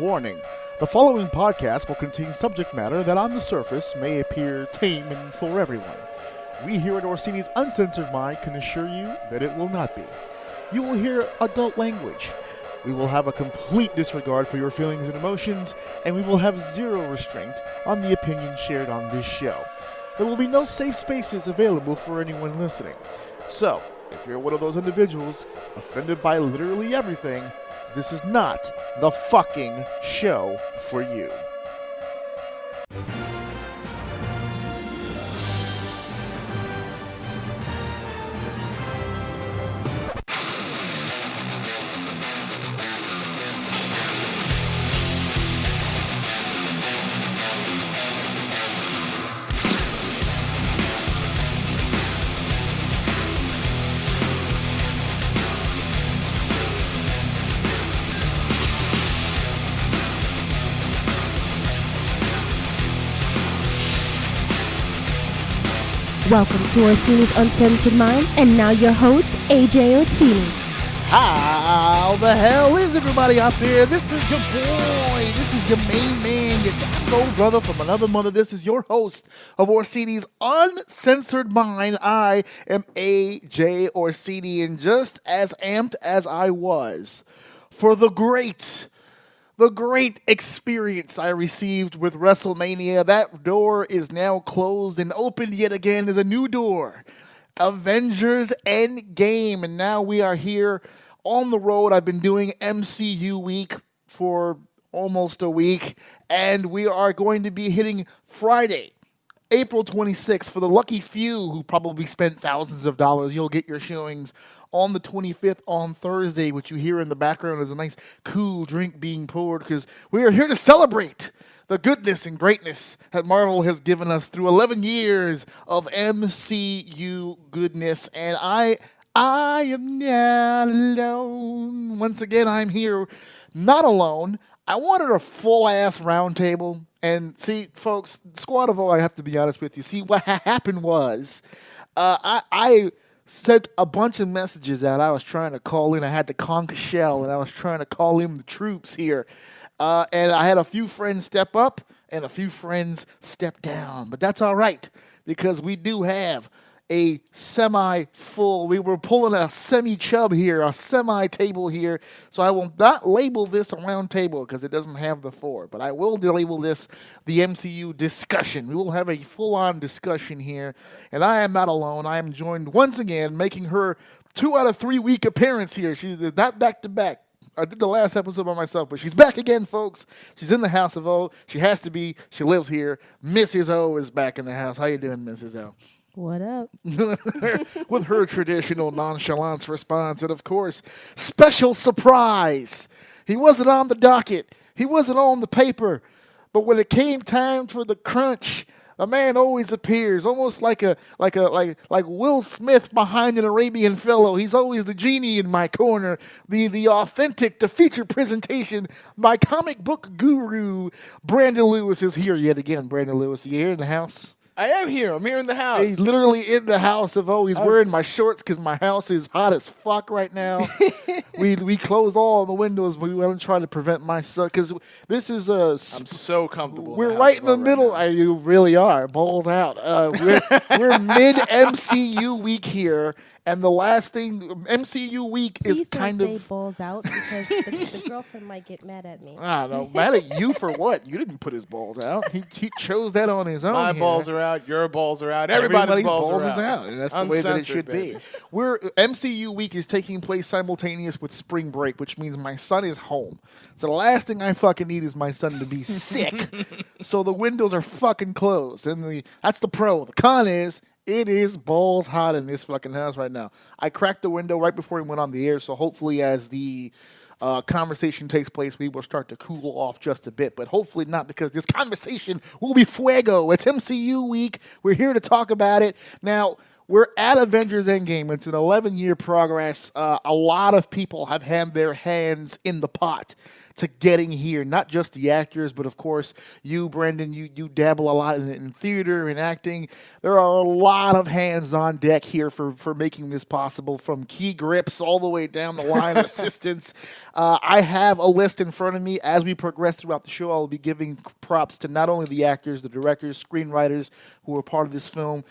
Warning. The following podcast will contain subject matter that on the surface may appear tame and for everyone. We here at Orsini's Uncensored Mind can assure you that it will not be. You will hear adult language. We will have a complete disregard for your feelings and emotions, and we will have zero restraint on the opinions shared on this show. There will be no safe spaces available for anyone listening. So, if you're one of those individuals offended by literally everything, this is not the fucking show for you. Welcome to Orsini's Uncensored Mind, and now your host, AJ Orsini. How the hell is everybody out there? This is your boy. This is your main man, your Job's old brother from another mother. This is your host of Orsini's Uncensored Mind. I am AJ Orsini, and just as amped as I was for the great experience I received with WrestleMania, that door is now closed, and opened yet again is a new door. Avengers Endgame, and now we are here on the road. I've been doing MCU week for almost a week, and we are going to be hitting Friday, April 26th. For the lucky few who probably spent thousands of dollars, you'll get your showings on the 25th on Thursday. What you hear in the background is a nice cool drink being poured, because we are here to celebrate the goodness and greatness that Marvel has given us through 11 years of MCU goodness. And I am not alone. Once again, I'm here not alone. I wanted a full-ass roundtable. And see, folks, Squad of O, I have to be honest with you. See, what happened was I sent a bunch of messages out. I was trying to call in. I had the conch shell, and I was trying to call in the troops here. And I had a few friends step up and a few friends step down. But that's all right, because we do have a semi-full. We were pulling a semi-chub here, a semi-table here. So I will not label this a round table because it doesn't have the four. But I will label this the MCU discussion. We will have a full-on discussion here. And I am not alone. I am joined once again, making her 2 out of 3 week appearance here. She's not back-to-back. I did the last episode by myself, but she's back again, folks. She's in the House of O. She has to be. She lives here. Mrs. O is back in the house. How you doing, Mrs. O? What up? With her traditional nonchalance response, and of course, special surprise. He wasn't on the docket. He wasn't on the paper. But when it came time for the crunch, a man always appears, almost like Will Smith behind an Arabian fellow. He's always the genie in my corner, the authentic, the feature presentation. My comic book guru, Brandon Lewis, is here yet again. Brandon Lewis, you here in the house? I am here. I'm here in the house. He's literally in the house of O. He's wearing my shorts because my house is hot as fuck right now. we closed all the windows, but we want to try to prevent my son, because this is a. I'm so comfortable. We're right in the middle. You really are. Balls out. We're mid MCU week here. And the last thing, MCU week Please is don't kind say of. balls out, because the girlfriend might get mad at me. I don't know. Mad at you for what? You didn't put his balls out. He chose that on his own. My here. balls are out. Your balls are out. Everybody's balls are out. And that's the way that it should be. MCU week is taking place simultaneous with spring break, which means my son is home. So the last thing I fucking need is my son to be sick. So the windows are fucking closed. And that's the pro. The con is, it is balls hot in this fucking house right now. I cracked the window right before he went on the air, so hopefully as the conversation takes place, we will start to cool off just a bit. But hopefully not, because this conversation will be fuego. It's MCU week. We're here to talk about it. Now, we're at Avengers Endgame. It's an 11-year progress. A lot of people have had their hands in the pot to getting here. Not just the actors, but of course you, Brandon. You dabble a lot in theater and acting. There are a lot of hands on deck here for making this possible, from key grips all the way down the line, assistants. I have a list in front of me. As we progress throughout the show, I'll be giving props to not only the actors, the directors, screenwriters who are part of this film.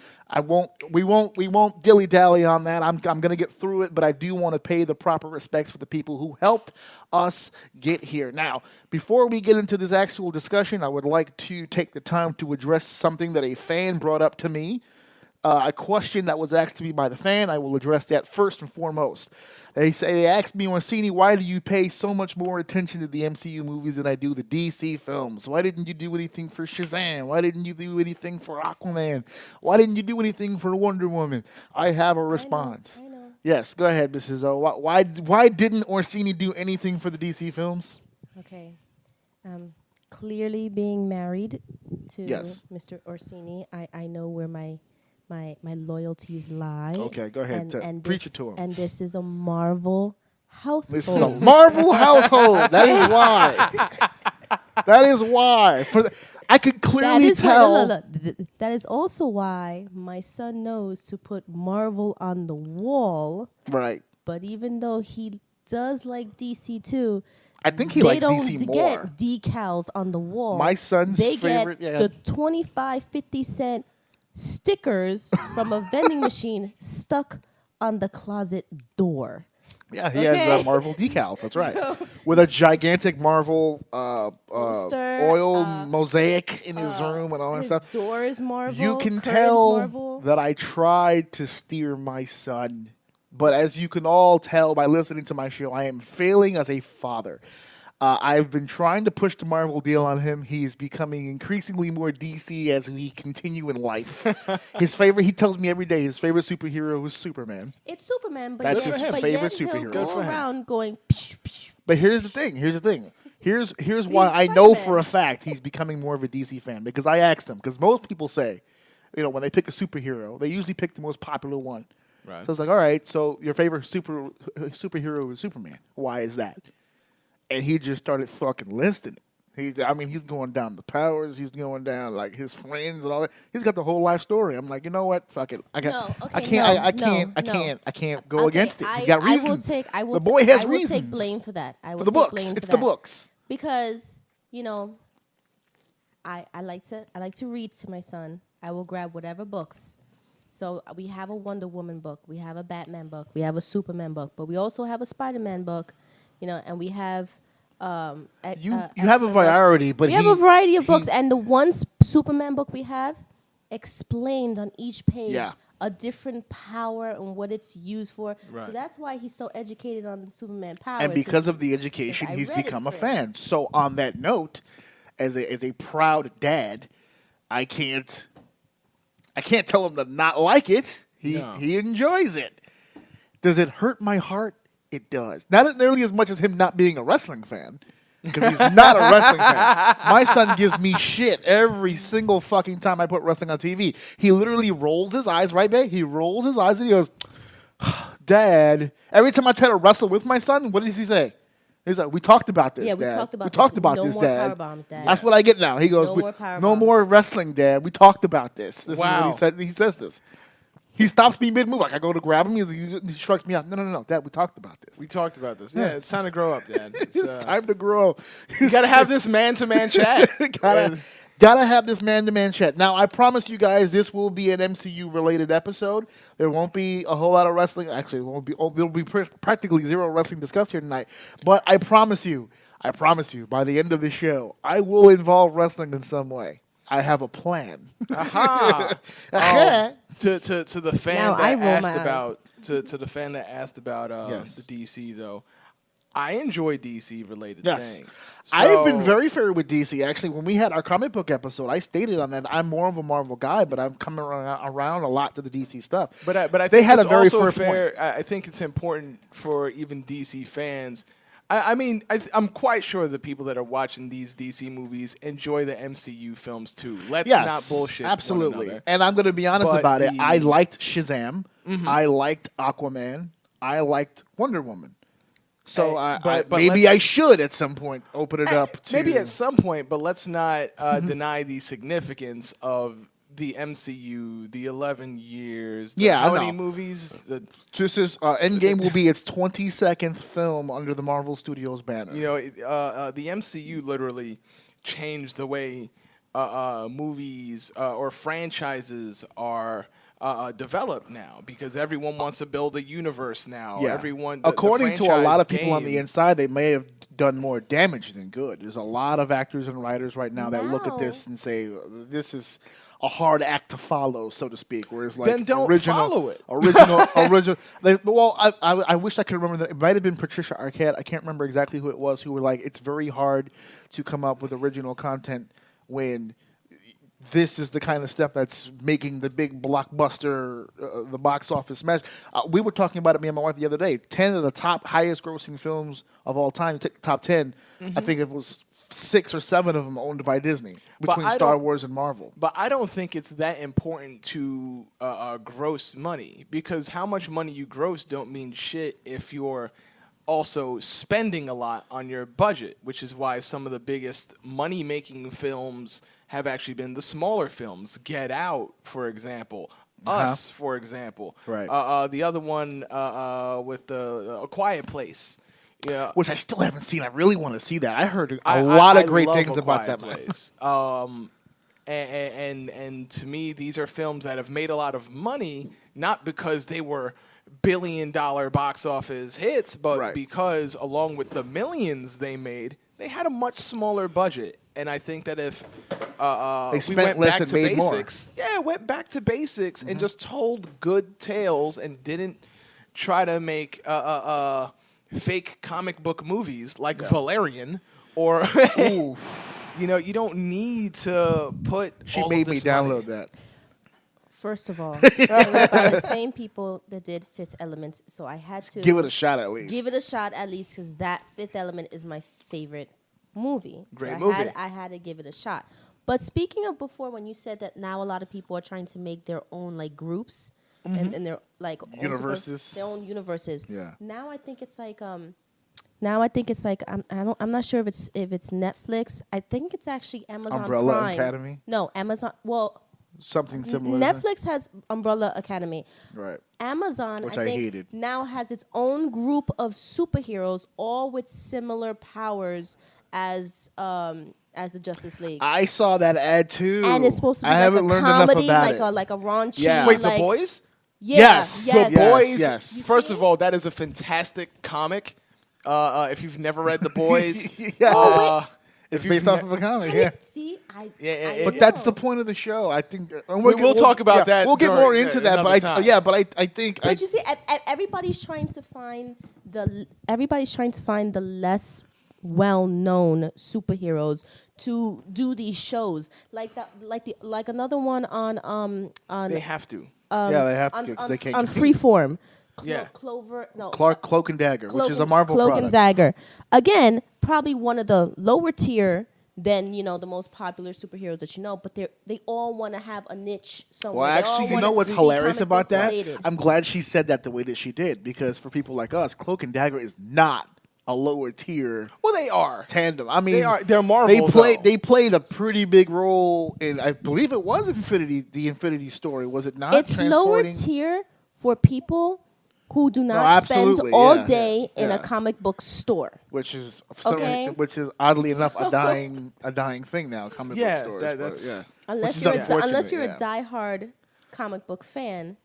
We won't dilly dally on that. I'm gonna get through it, but I do want to pay the proper respects for the people who helped us get here. Now, before we get into this actual discussion, I would like to take the time to address something that a fan brought up to me. A question that was asked to me by the fan. I will address that first and foremost. They asked me, Orsini, why do you pay so much more attention to the MCU movies than I do the DC films? Why didn't you do anything for Shazam? Why didn't you do anything for Aquaman? Why didn't you do anything for Wonder Woman? I have a response. I know. Yes, go ahead, Mrs. O. Why didn't Orsini do anything for the DC films? Okay. Clearly being married to Yes. Mr. Orsini, I know where my loyalties lie. Okay, go ahead. Preach it to him. And this is a Marvel household. This is a Marvel household. That is why. That is why. I could clearly tell. That is also why my son knows to put Marvel on the wall. Right. But even though he does like DC too, I think he likes DC more. They don't get decals on the wall. My son's favorite. They get the 25, 50 cent stickers from a vending machine stuck on the closet door. Yeah, he has Marvel decals. That's right, with a gigantic Marvel Poster, oil mosaic in his room and all that his stuff. Door is Marvel. You can curtains tell Marvel. that I tried to steer my son, but as you can all tell by listening to my show, I am failing as a father. I've been trying to push the Marvel deal on him. He's becoming increasingly more DC as we continue in life. He tells me every day his favorite superhero is Superman. It's Superman, but That's yet, his but favorite yet superhero. he'll Good go for him. around going. Psh, psh. But here's the thing. Here's why I know for a fact he's becoming more of a DC fan, because I asked him. Because most people say, when they pick a superhero, they usually pick the most popular one. Right. So it's like, all right, so your favorite superhero is Superman. Why is that? And he just started fucking listing it. He's going down the powers. He's going down like his friends and all that. He's got the whole life story. I'm like, you know what? Fuck it. I can't go against it. He's got reasons. I will the boy has I will reasons. take blame for that. I will For the take books. blame It's for the that. books. Because I like to read to my son. I will grab whatever books. So we have a Wonder Woman book, we have a Batman book, we have a Superman book, but we also have a Spider-Man book, and we have You have a variety, but we have a variety of books, and the one Superman book we have explained on each page a different power and what it's used for. Right. So that's why he's so educated on the Superman powers. And because of the education, he's become a fan. So on that note, as a proud dad, I can't tell him to not like it. He enjoys it. Does it hurt my heart? It does. Not nearly as much as him not being a wrestling fan, because he's not a wrestling fan. My son gives me shit every single fucking time I put wrestling on TV. He literally rolls his eyes, right, babe? He rolls his eyes and he goes, Dad. Every time I try to wrestle with my son, what does he say? He's like, we talked about this, Yeah, Dad. we talked about this, no more Dad. power bombs, Dad. That's what I get now. He goes, no more wrestling, Dad. We talked about this. This is what he said. He says this. He stops me mid-move. Like, I go to grab him. He shrugs me off. No, Dad, we talked about this. We talked about this. Yeah, it's time to grow up, Dad. It's time to grow. You got to have this man-to-man chat. Gotta have this man-to-man chat. Now, I promise you guys this will be an MCU-related episode. There won't be a whole lot of wrestling. Actually, there'll be practically zero wrestling discussed here tonight. But I promise you, by the end of the show, I will involve wrestling in some way. I have a plan. Aha! To the fan that asked about to the fan that asked about the DC though, I enjoy DC related things. So, I've been very fair with DC. Actually, when we had our comic book episode, I stated on that I'm more of a Marvel guy, but I'm coming around a lot to the DC stuff. But I think they had it's a very also fair fair. I think it's important for even DC fans. I'm quite sure the people that are watching these DC movies enjoy the MCU films too. Let's not bullshit. Absolutely. One another. And I'm going to be honest about it. I liked Shazam. I liked Aquaman. I liked Wonder Woman. So maybe I should at some point open it up to... Maybe at some point, but let's not deny the significance of the MCU, the 11 years, how many movies? This is Endgame will be its 22nd film under the Marvel Studios banner. You know, the MCU literally changed the way movies or franchises are developed now, because everyone wants to build a universe now. Yeah. Everyone, according to a lot of people on the inside, they may have done more damage than good. There's a lot of actors and writers right now that look at this and say, this is a hard act to follow, so to speak. Whereas, like, then don't follow it. Original. I wish I could remember that. It might have been Patricia Arquette. I can't remember exactly who it was. Who were like, it's very hard to come up with original content when this is the kind of stuff that's making the big blockbuster, the box office smash. We were talking about it, me and my wife, the other day. 10 of the top highest grossing films of all time, top 10. I think it was 6 or 7 of them owned by Disney between Star Wars and Marvel. But I don't think it's that important to gross money, because how much money you gross don't mean shit if you're also spending a lot on your budget, which is why some of the biggest money-making films have actually been the smaller films. Get Out, for example. Us, for example. Right. The other one with the A Quiet Place. Yeah. Which I still haven't seen. I really want to see that. I heard a lot of great things about that place. And to me, these are films that have made a lot of money, not because they were billion-dollar box office hits, but because along with the millions they made, they had a much smaller budget. And I think that if they spent less and made basics, went back to basics and just told good tales and didn't try to make fake comic book movies like Valerian or you know, you don't need to put. She made me download that. First of all, it was by the same people that did Fifth Element, so I had to give it a shot at least. Give it a shot at least, because that Fifth Element is my favorite movie. Great movie. I had to give it a shot. But speaking of before, when you said that now a lot of people are trying to make their own like groups and their like universes, their own universes. Yeah. Now I think it's like I'm not sure if it's Netflix. I think it's actually Amazon Umbrella Prime. Academy. No, Amazon. Well, something similar. Netflix has Umbrella Academy. Right. Amazon, which I think, hated, now has its own group of superheroes, all with similar powers as the Justice League. I saw that ad too, and it's supposed to be I like a comedy, like a raunchy. Yeah. Wait, like, The Boys? Yeah, yes. The Boys. Yes. First of all, that is a fantastic comic. If you've never read The Boys, it's based off of a comic. Yeah. See, but that's the point of the show. I think we'll talk about that. We'll get more into that, but I think. But you see, everybody's trying to find the less well-known superheroes to do these shows, like another one on. They have to. They have to because they can't on Freeform. Cloak and Dagger, which is a Marvel Cloak product. and Dagger. Again, probably one of the lower tier than the most popular superheroes that you know, but they all want to have a niche somewhere. Well, actually, you know what's hilarious about that? I'm glad she said that the way that she did, because for people like us, Cloak and Dagger is not a lower tier. Well, they are tandem. I mean, they're Marvel. They played a pretty big role in, I believe it was the Infinity Story. Was it not? It's lower tier for people who do not spend all day in a comic book store, which is oddly enough a dying thing now. Comic book stores, unless you're a diehard comic book fan.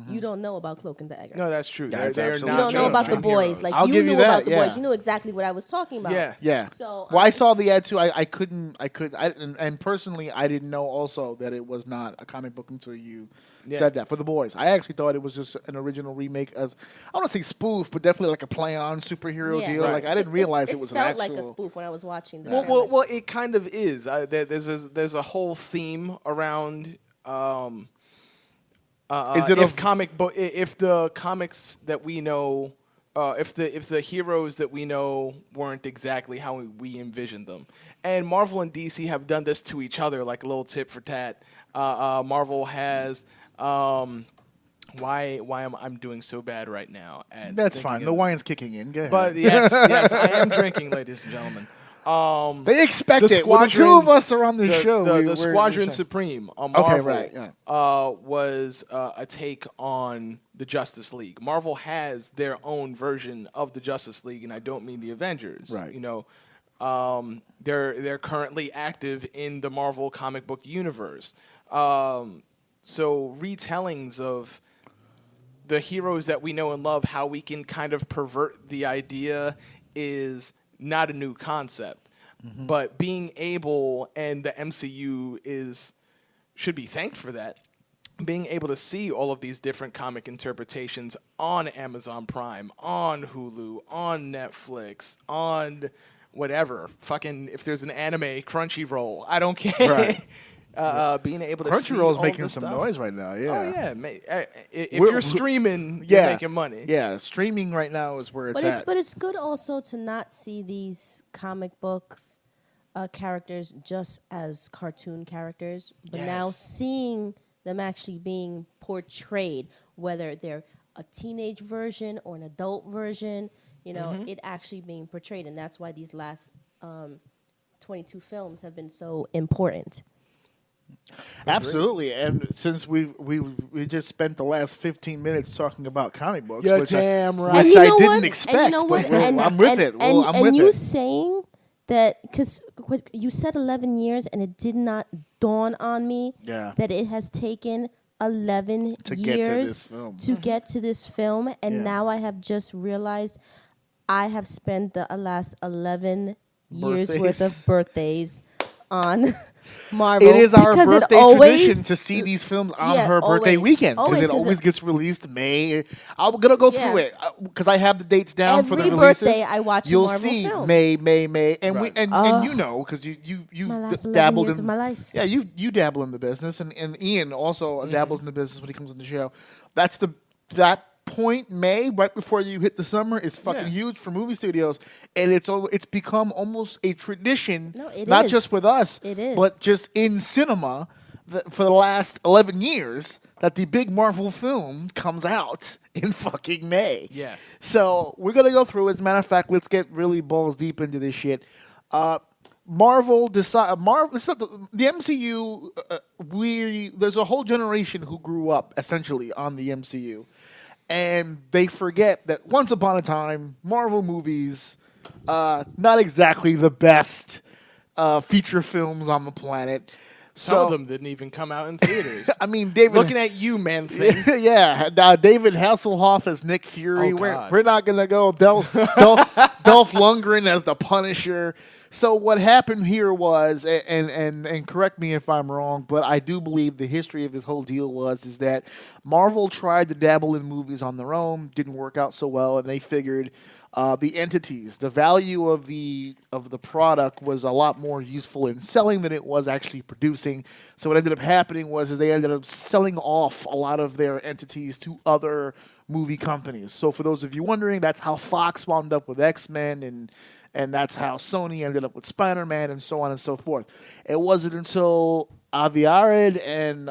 You don't know about Cloak and Dagger. No, that's true. That's you don't know about The Boys. Like you knew about The Boys. You knew exactly what I was talking about. Yeah. So, I saw the ad too. I couldn't. And personally, I didn't know also that it was not a comic book until you said that for The Boys. I actually thought it was just an original remake, as I don't want to say spoof, but definitely like a play on superhero deal. Right. Like I didn't realize it was an actual. It felt like a spoof when I was watching the. Well, it kind of is. There's a whole theme around. If the comics that we know, if the heroes that we know weren't exactly how we envisioned them, and Marvel and DC have done this to each other, like a little tit for tat. Marvel has why am I'm doing so bad right now at That's thinking fine. The of- wine's kicking in. Go ahead. But yes, I am drinking, ladies and gentlemen. They expect The it. When the two Squadron- of us are on the show. The Squadron Supreme on Okay, Marvel right, yeah. was a take on the Justice League. Marvel has their own version of the Justice League, and I don't mean the Avengers. Right. You know, they're currently active in the Marvel comic book universe. So retellings of the heroes that we know and love, how we can kind of pervert the idea is not a new concept. Mm-hmm. But being able, and the MCU should be thanked for that, being able to see all of these different comic interpretations on Amazon Prime, on Hulu, on Netflix, on whatever. Fucking, if there's an anime, Crunchyroll, I don't care. Right. Being able to see Crunchyroll's all making this some stuff. noise right now. Yeah. Oh yeah, if We're- you're streaming, Yeah. you're making money. Yeah. Streaming right now is where it's But at. it's good also to not see these comic books characters just as cartoon characters, but now Yes. seeing them actually being portrayed, whether they're a teenage version or an adult version, you know, it actually being portrayed, and that's why these last 22 films have been so important. Absolutely, and since we just spent the last 15 minutes talking about comic books, You're which damn I, right. which And you I know didn't what? expect, And you know but what? well, I'm with it. Well, I'm and with you it. saying that, because you said 11 years, and it did not dawn on me Yeah. that it has taken 11 To get to years this film. to get to this film, and Yeah. now I have just realized I have spent the last 11 years worth Birthdays. of birthdays on Marvel. It is our because it birthday always- tradition to see these films on Yeah, her birthday always. weekend because Always, it 'cause always it- gets released May. I'm gonna go Yeah. through it because I have the dates down for the Every releases. birthday I watch a You'll Marvel see film. May, and Right. and you know because you My last 11 dabbled years in of my life. Yeah, you dabble in the business, and Ian also dabbles in the business when he comes on the show. That's that point May right before you hit the summer is fucking Yeah. huge for movie studios, and it's become almost a tradition. No, it not is. just with us, It is. but just in cinema for the last 11 years that the big Marvel film comes out in fucking May. Yeah. So we're gonna go through. As a matter of fact, let's get really balls deep into this shit. Marvel decide. Marvel. The MCU. There's a whole generation who grew up essentially on the MCU, and they forget that once upon a time, Marvel movies, not exactly the best feature films on the planet. Some of them didn't even come out in theaters. I mean, David. Looking at you, man. Thing. Yeah, David Hasselhoff as Nick Fury. Oh, we're God. not gonna go Dolph Lundgren as the Punisher. So what happened here was, and correct me if I'm wrong, but I do believe the history of this whole deal is that Marvel tried to dabble in movies on their own, didn't work out so well, and they figured the entities, the value of the product was a lot more useful in selling than it was actually producing. So what ended up happening is they ended up selling off a lot of their entities to other movie companies. So for those of you wondering, that's how Fox wound up with X-Men and that's how Sony ended up with Spider-Man and so on and so forth. It wasn't until Avi Arad and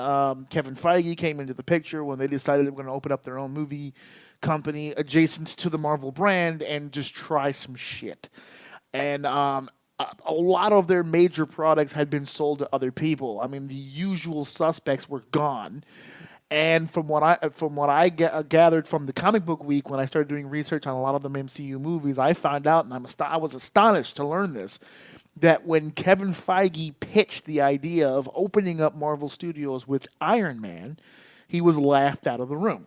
Kevin Feige came into the picture when they decided they were going to open up their own movie company adjacent to the Marvel brand and just try some shit. And a lot of their major products had been sold to other people. I mean, the usual suspects were gone. And from what I gathered from the comic book week when I started doing research on a lot of them MCU movies, I found out, and I was astonished to learn this, that when Kevin Feige pitched the idea of opening up Marvel Studios with Iron Man, he was laughed out of the room.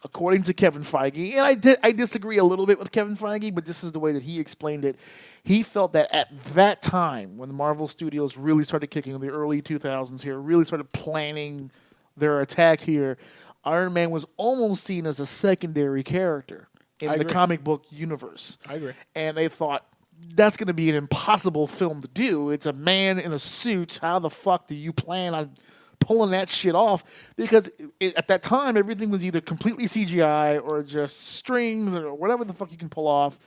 According to Kevin Feige, and I disagree a little bit with Kevin Feige, but this is the way that he explained it. He felt that at that time, when the Marvel Studios really started kicking in the early 2000s here, really started planning their attack here, Iron Man was almost seen as a secondary character in I the agree. comic book universe. I agree. And they thought, that's going to be an impossible film to do. It's a man in a suit. How the fuck do you plan on pulling that shit off? Because at that time, everything was either completely CGI or just strings or whatever the fuck you can pull off.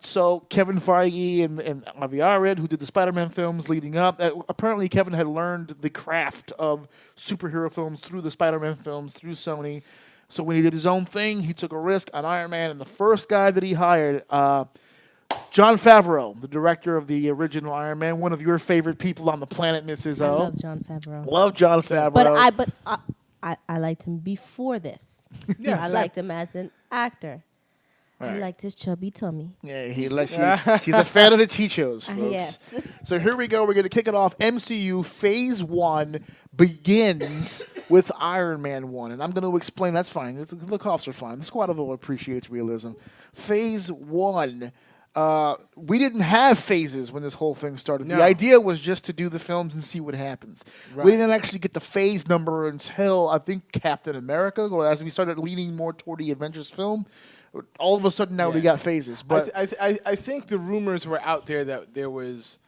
So Kevin Feige and Avi Arad, who did the Spider-Man films leading up, apparently Kevin had learned the craft of superhero films through the Spider-Man films, through Sony. So when he did his own thing, he took a risk on Iron Man, and the first guy that he hired, Jon Favreau, the director of the original Iron Man, one of your favorite people on the planet, Mrs. I O. love Jon Favreau. Love Jon Favreau. But I liked him before this. Yeah, I same. liked him as an actor. I Right. liked his chubby tummy. Yeah, he lets you. He's a fan of the Chichos, folks. Yes. So here we go. We're going to kick it off. MCU Phase 1 begins with Iron Man 1. And I'm going to explain. That's fine. The coughs are fine. The Squad of O appreciates realism. Phase 1. We didn't have phases when this whole thing started. No. The idea was just to do the films and see what happens. Right. We didn't actually get the phase number until, I think, Captain America. Or as we started leaning more toward the Avengers film, all of a sudden now we Yeah. got phases. But I think the rumors were out there that there was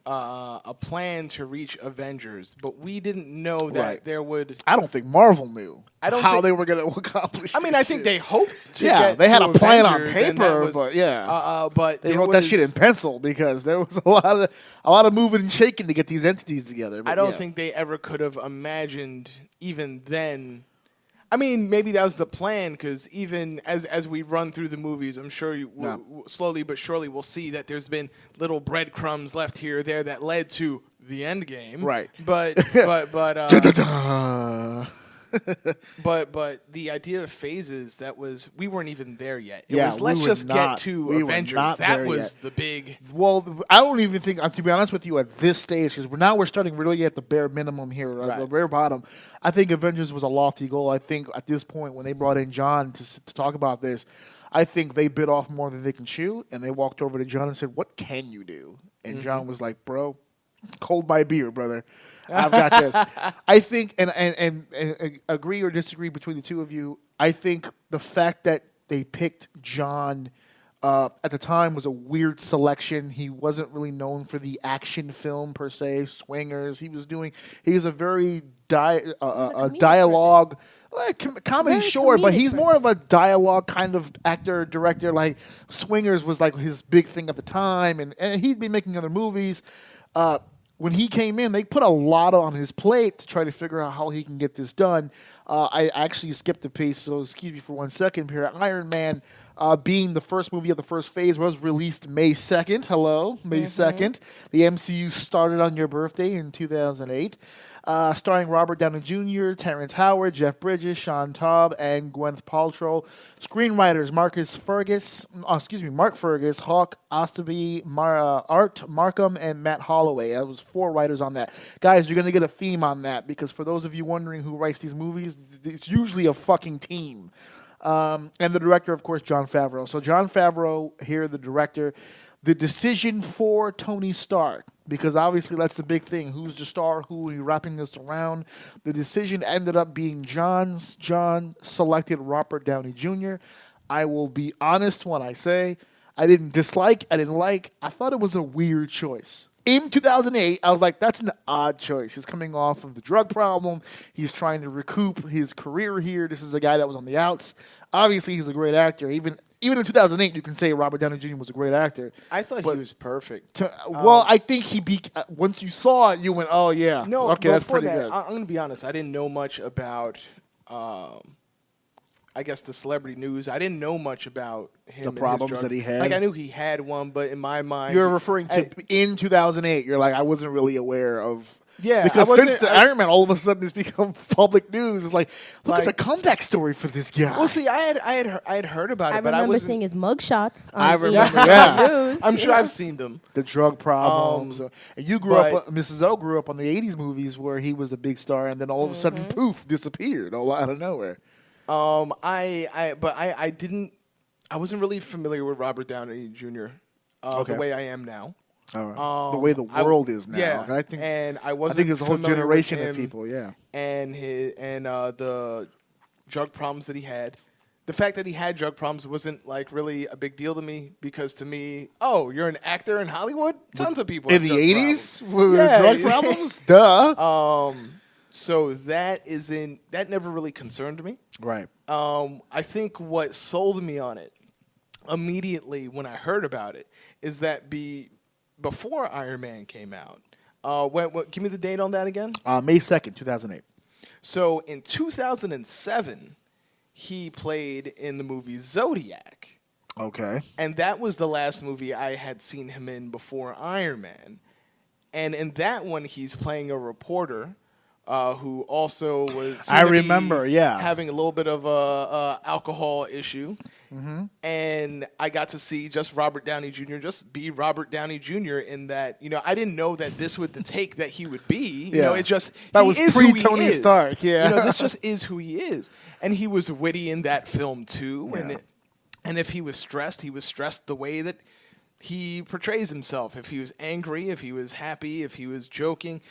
a plan to reach Avengers, but we didn't know that Right. there would. I don't think Marvel knew I don't how think- they were going to accomplish. I mean, this I think shit. they hoped to Yeah, get they had to a plan on Avengers, and paper, that was- but yeah. But They there wrote that was- shit in pencil because there was a lot of moving and shaking to get these entities together. But I don't yeah. think they ever could have imagined even then. I mean, maybe that was the plan because even as we run through the movies, I'm sure slowly but surely we'll see that there's been little breadcrumbs left here or there that led to the end game. Right. But Da-da-da. but the idea of phases, that was, we weren't even there yet. It Yeah, was let's we were just not- get to we were Avengers. not That there was yet. the big. Well, I don't even think, to be honest with you, at this stage, because we're starting really at the bare minimum here, at the Right. bare bottom. I think Avengers was a lofty goal. I think at this point, when they brought in John to talk about this, I think they bit off more than they can chew, and they walked over to John and said, "What can you do?" And John was like, "Bro, hold my beer, brother. I've got this." I think, and agree or disagree between the two of you, I think the fact that they picked John at the time was a weird selection. He wasn't really known for the action film per se, swingers. He's a very comedic dialogue. Comedy, Very sure, but comedic he's person. more of a dialogue kind of actor, director. Like Swingers was like his big thing at the time, and he'd been making other movies. When he came in, they put a lot on his plate to try to figure out how he can get this done. I actually skipped a piece, so excuse me for 1 second here. Iron Man, being the first movie of the first phase, was released May 2nd. Hello, May 2nd. The MCU started on your birthday in 2008. Starring Robert Downey Jr., Terrence Howard, Jeff Bridges, Sean Taub, and Gwyneth Paltrow. Screenwriters Mark Fergus, Hawk Ostaby, Art Markham, and Matt Holloway. That was 4 writers on that. Guys, you're going to get a theme on that because for those of you wondering who writes these movies, it's usually a fucking team. And the director, of course, Jon Favreau. So Jon Favreau here, the director. The decision for Tony Stark, because obviously that's the big thing. Who's the star? Who are we wrapping this around? The decision ended up being John's. John selected Robert Downey Jr. I will be honest when I say I didn't dislike, I didn't like. I thought it was a weird choice. In 2008, I was like, that's an odd choice. He's coming off of the drug problem. He's trying to recoup his career here. This is a guy that was on the outs. Obviously, he's a great actor. Even in 2008, you can say Robert Downey Jr. was a great actor. I thought he was perfect. Well, I think once you saw it, you went, oh, yeah. No, okay, that's before pretty that, good. I'm going to be honest. I didn't know much about, I guess, the celebrity news. I didn't know much about him. The and his problems drug- that he had? Like, I knew he had one, but in my mind, You're referring to in 2008. You're like, I wasn't really aware of. Yeah, because I wasn't- since the Iron Man, all of a sudden it's become public news. It's like, look at the comeback story for this guy. Well, see, I had heard about it, I but I remember wasn't. seeing his mugshots on I remember, ESPN yeah. News. I'm sure I've seen them. The drug problems. And you grew up, but- Mrs. O grew up on the 80s movies where he was a big star and then all of a sudden, poof, disappeared all out of nowhere. I wasn't really familiar with Robert Downey Jr. Okay. The way I am now. All right. The way the world is now. Yeah, I think, and I I wasn't. think there's a whole familiar with generation of him people, yeah. and the drug problems that he had. The fact that he had drug problems wasn't like really a big deal to me because to me, oh, you're an actor in Hollywood. Tons of people In have the drug 80s? problems. With Yeah. drug problems? Duh. So that never really concerned me. Right. I think what sold me on it immediately when I heard about it is that before Iron Man came out. Give me the date on that again. May 2nd, 2008. So in 2007, he played in the movie Zodiac. Okay. And that was the last movie I had seen him in before Iron Man. And in that one, he's playing a reporter who also was I remember, yeah, having a little bit of a alcohol issue. Mm-hmm. And I got to see just Robert Downey Jr. just be Robert Downey Jr. in that, I didn't know that this would the take that he would be. It just that he was is who he pre-Tony is. Stark. Yeah, this just is who he is, and he was witty in that film too. Yeah. And if he was stressed the way that he portrays himself. If he was angry, if he was happy, if he was joking.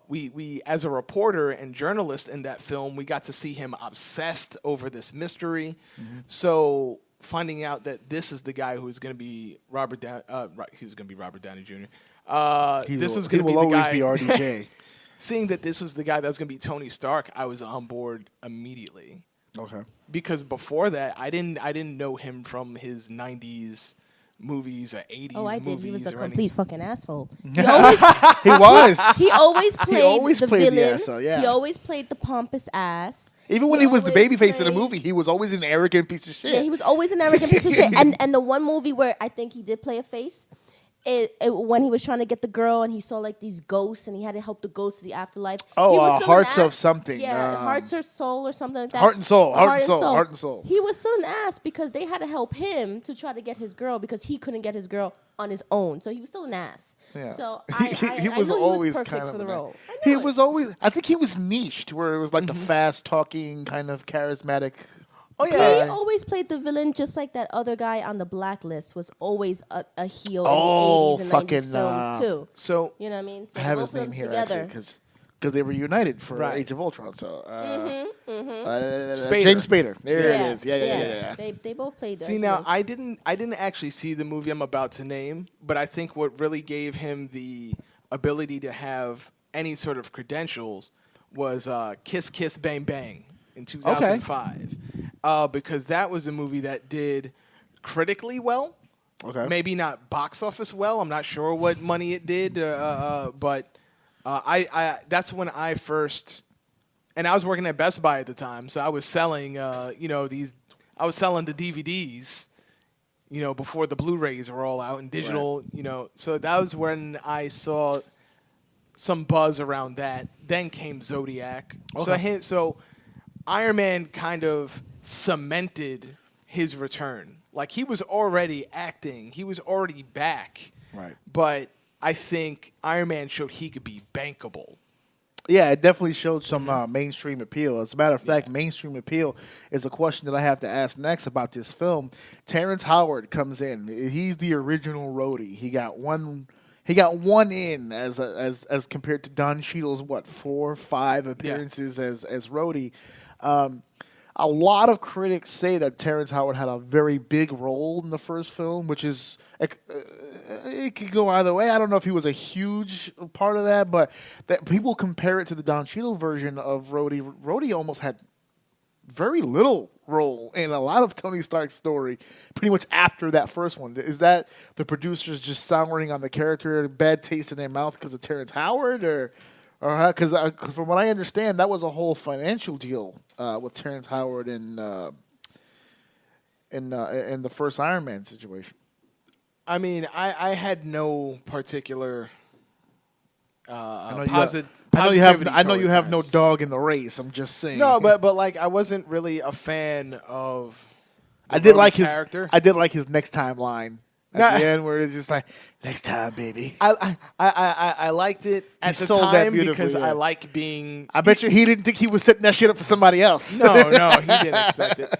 We as a reporter and journalist in that film, we got to see him obsessed over this mystery. Mm-hmm. So finding out that this is the guy who is going to be Robert Downey Jr. This is going to be the guy. He will always be RDJ. Seeing that this was the guy that was going to be Tony Stark, I was on board immediately. Okay. Because before that, I didn't know him from his 90s movies or 80s Oh, I did. movies. He was a or complete fucking asshole. He was. He always played the villain. The asshole, yeah. He always played the pompous ass. Even when he was the always babyface in the played- movie, he was always an arrogant piece of shit. Yeah, he was always an arrogant piece of shit. And the one movie where I think he did play a face, when he was trying to get the girl and he saw like these ghosts and he had to help the ghosts to the afterlife. Oh, He was still an Hearts of ass. something. Yeah, Hearts or Soul or something like that. Heart and Soul. Heart and Soul. He was still an ass because they had to help him to try to get his girl because he couldn't get his girl on his own. So he was still an ass. Yeah. So he was I knew always he was perfect kind for of the an role. He was always. I think he was niched, where it was like the fast talking, kind of charismatic. Oh He yeah. always played the villain just like that other guy on the Blacklist was always a heel Oh, in the 80s and fucking, 90s films too. So You know what I mean? So I have both his of them name here together. because they were united for Right. Age of Ultron. So Spader. James Spader. There yeah, it is. Yeah. They both played. See now, I didn't actually see the movie I'm about to name, but I think what really gave him the ability to have any sort of credentials was Kiss Kiss Bang Bang in 2005, because that was a movie that did critically well. Okay. Maybe not box office well. I'm not sure what money it did, but I that's when I first. And I was working at Best Buy at the time, so I was selling, I was selling the DVDs, before the Blu-rays were all out and digital, So that was when I saw some buzz around that. Then came Zodiac. Okay. So Iron Man kind of cemented his return. Like he was already acting, he was already back. Right. But I think Iron Man showed he could be bankable. Yeah, it definitely showed some mainstream appeal. As a matter of fact, mainstream appeal is a question that I have to ask next about this film. Terrence Howard comes in. He's the original Rhodey. He got one in as compared to Don Cheadle's 4 or 5 appearances as Rhodey. A lot of critics say that Terrence Howard had a very big role in the first film, which is it could go either way. I don't know if he was a huge part of that, but that people compare it to the Don Cheadle version of Rhodey. Rhodey almost had very little role in a lot of Tony Stark's story, pretty much after that first one. Is that the producers just souring on the character, bad taste in their mouth because of Terrence Howard, or because from what I understand, that was a whole financial deal with Terrence Howard in the first Iron Man situation? I mean, I had no particular I know you have no dog in the race. I'm just saying. No, but like I wasn't really a fan of. I did like character. I did like his next time line at the end, where it's just like, "Next time, baby." I liked it at the sold that time beautifully, because yeah. I like being. I bet you he didn't think he was setting that shit up for somebody else. No, he didn't expect it.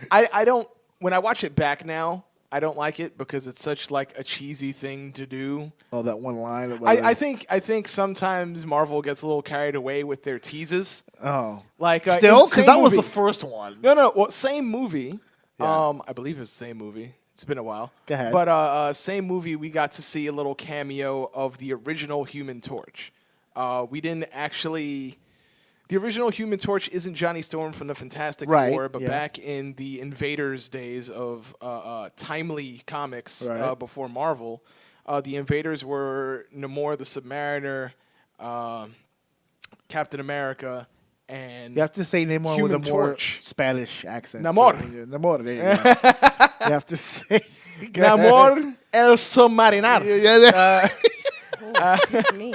I don't. When I watch it back now, I don't like it because it's such like a cheesy thing to do. Oh, that one line. I think sometimes Marvel gets a little carried away with their teases. Oh, Like still, because that was movie- the first one. No. Well, same movie. Yeah. I believe it's the same movie. It's been a while. Go ahead. But same movie. We got to see a little cameo of the original Human Torch. We didn't actually. The original Human Torch isn't Johnny Storm from the Fantastic Right, Four, but yeah. back in the Invaders days of timely comics Right. before Marvel, the Invaders were Namor the Submariner, Captain America, and You have to say Namor with a Human more Torch. Spanish accent. Namor. Yeah, Namor. There you go. You have to say. Go ahead. Namor el Submariner. Yeah. Oh, excuse me.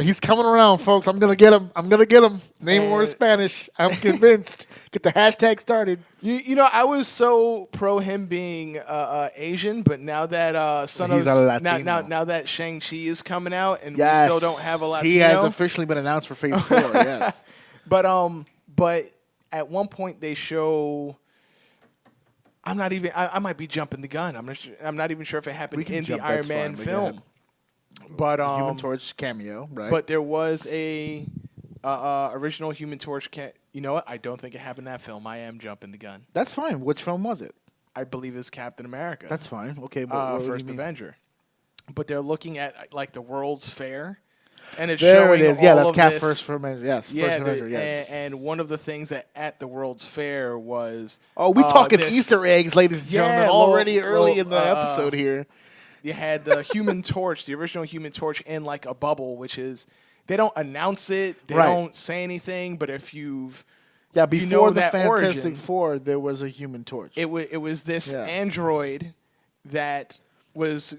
He's coming around, folks. I'm gonna get him. Namor And- Spanish. I'm convinced. Get the hashtag started. You know, I was so pro him being Asian, but now that He's a Latino. now that Shang-Chi is coming out, and Yes. we still don't have a Latino. He has officially been announced for Phase 4. Yes. But at one point they show. I might be jumping the gun. I'm not even sure if it We happened can in the jump, Iron that's Man fine, but go film. ahead. But Human Torch cameo, right? but there was a original Human Torch. You know what? I don't think it happened in that film. I am jumping the gun. that's fine. Which film was it? I believe it's Captain America. That's fine. Okay, but what do you First mean? Avenger. But they're looking at like the World's Fair, and it's There showing it is. Yeah, all that's of Cap this. first for Avenger. Yes, Yeah, first Avenger. Yes. and one of the things that at the World's Fair was we talking this- Easter eggs, ladies and gentlemen. Yeah, Already little- early in the little, episode here. You had the Human Torch, the original Human Torch, in like a bubble, which is they don't announce it, they Right. don't say anything, but if you've Yeah, you before know the that Fantastic origin. Four, there was a Human Torch. it was this Yeah. android that was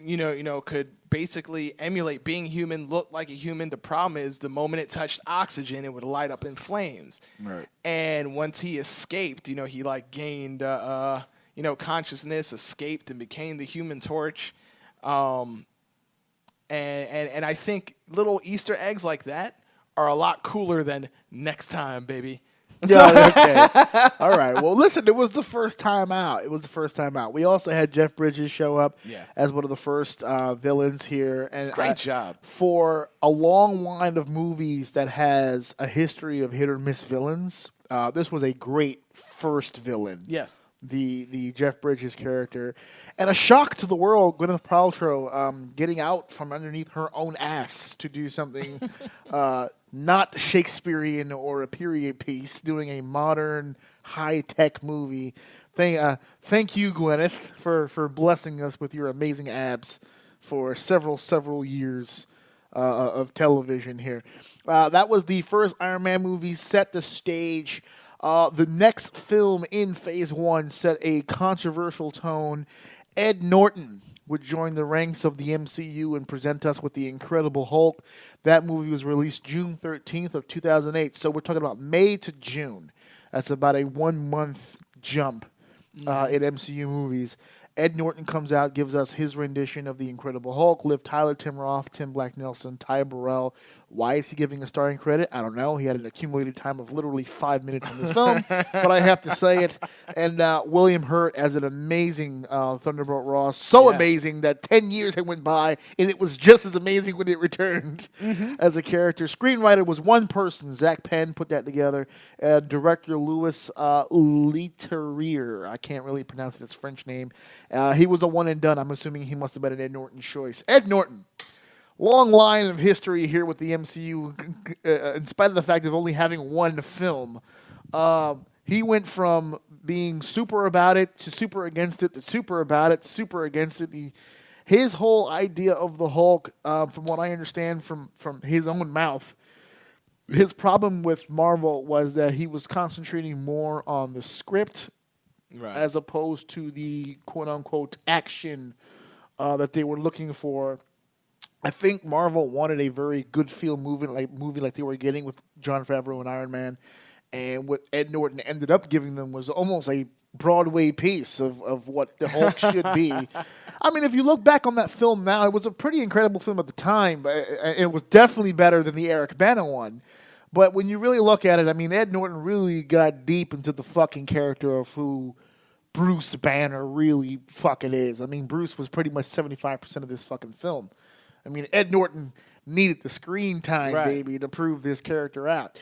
could basically emulate being human, look like a human. The problem is the moment it touched oxygen, it would light up in flames. Right. And once he escaped, he like gained consciousness, escaped, and became the Human Torch. And I think little Easter eggs like that are a lot cooler than next time, baby. Yeah, okay. All right. Well, listen, it was the first time out. We also had Jeff Bridges show up Yeah. as one of the first villains here. And Great job. For a long line of movies that has a history of hit or miss villains, this was a great first villain. Yes. The Jeff Bridges character, and a shock to the world. Gwyneth Paltrow getting out from underneath her own ass to do something not Shakespearean or a period piece, doing a modern high tech movie. Thank you, Gwyneth, for blessing us with your amazing abs for several years of television here. That was the first Iron Man movie. Set the stage. The next film in Phase 1 set a controversial tone. Ed Norton would join the ranks of the MCU and present us with The Incredible Hulk. That movie was released June 13th of 2008. So we're talking about May to June. That's about a 1 month jump in MCU movies. Ed Norton comes out, gives us his rendition of The Incredible Hulk. Liv Tyler, Tim Roth, Tim Black Nelson, Ty Burrell. Why is he giving a starring credit? I don't know. He had an accumulated time of literally 5 minutes in this film, but I have to say it. And William Hurt as an amazing Thunderbolt Ross. So Yeah. amazing that 10 years had went by, and it was just as amazing when it returned as a character. Screenwriter was one person. Zach Penn put that together. Director Louis Leterrier. I can't really pronounce his French name. He was a one and done. I'm assuming he must have been an Ed Norton choice. Ed Norton. Long line of history here with the MCU, in spite of the fact of only having one film. He went from being super about it to super against it to super about it to super against it. His whole idea of the Hulk, from what I understand from his own mouth, his problem with Marvel was that he was concentrating more on the script Right. as opposed to the quote-unquote action that they were looking for. I think Marvel wanted a very good feel movie like they were getting with Jon Favreau and Iron Man, and what Ed Norton ended up giving them was almost a Broadway piece of what the Hulk should be. I mean, if you look back on that film now, it was a pretty incredible film at the time, but it was definitely better than the Eric Bana one. But when you really look at it, I mean, Ed Norton really got deep into the fucking character of who Bruce Banner really fucking is. I mean, Bruce was pretty much 75% of this fucking film. I mean, Ed Norton needed the screen time, Right. baby, to prove this character out.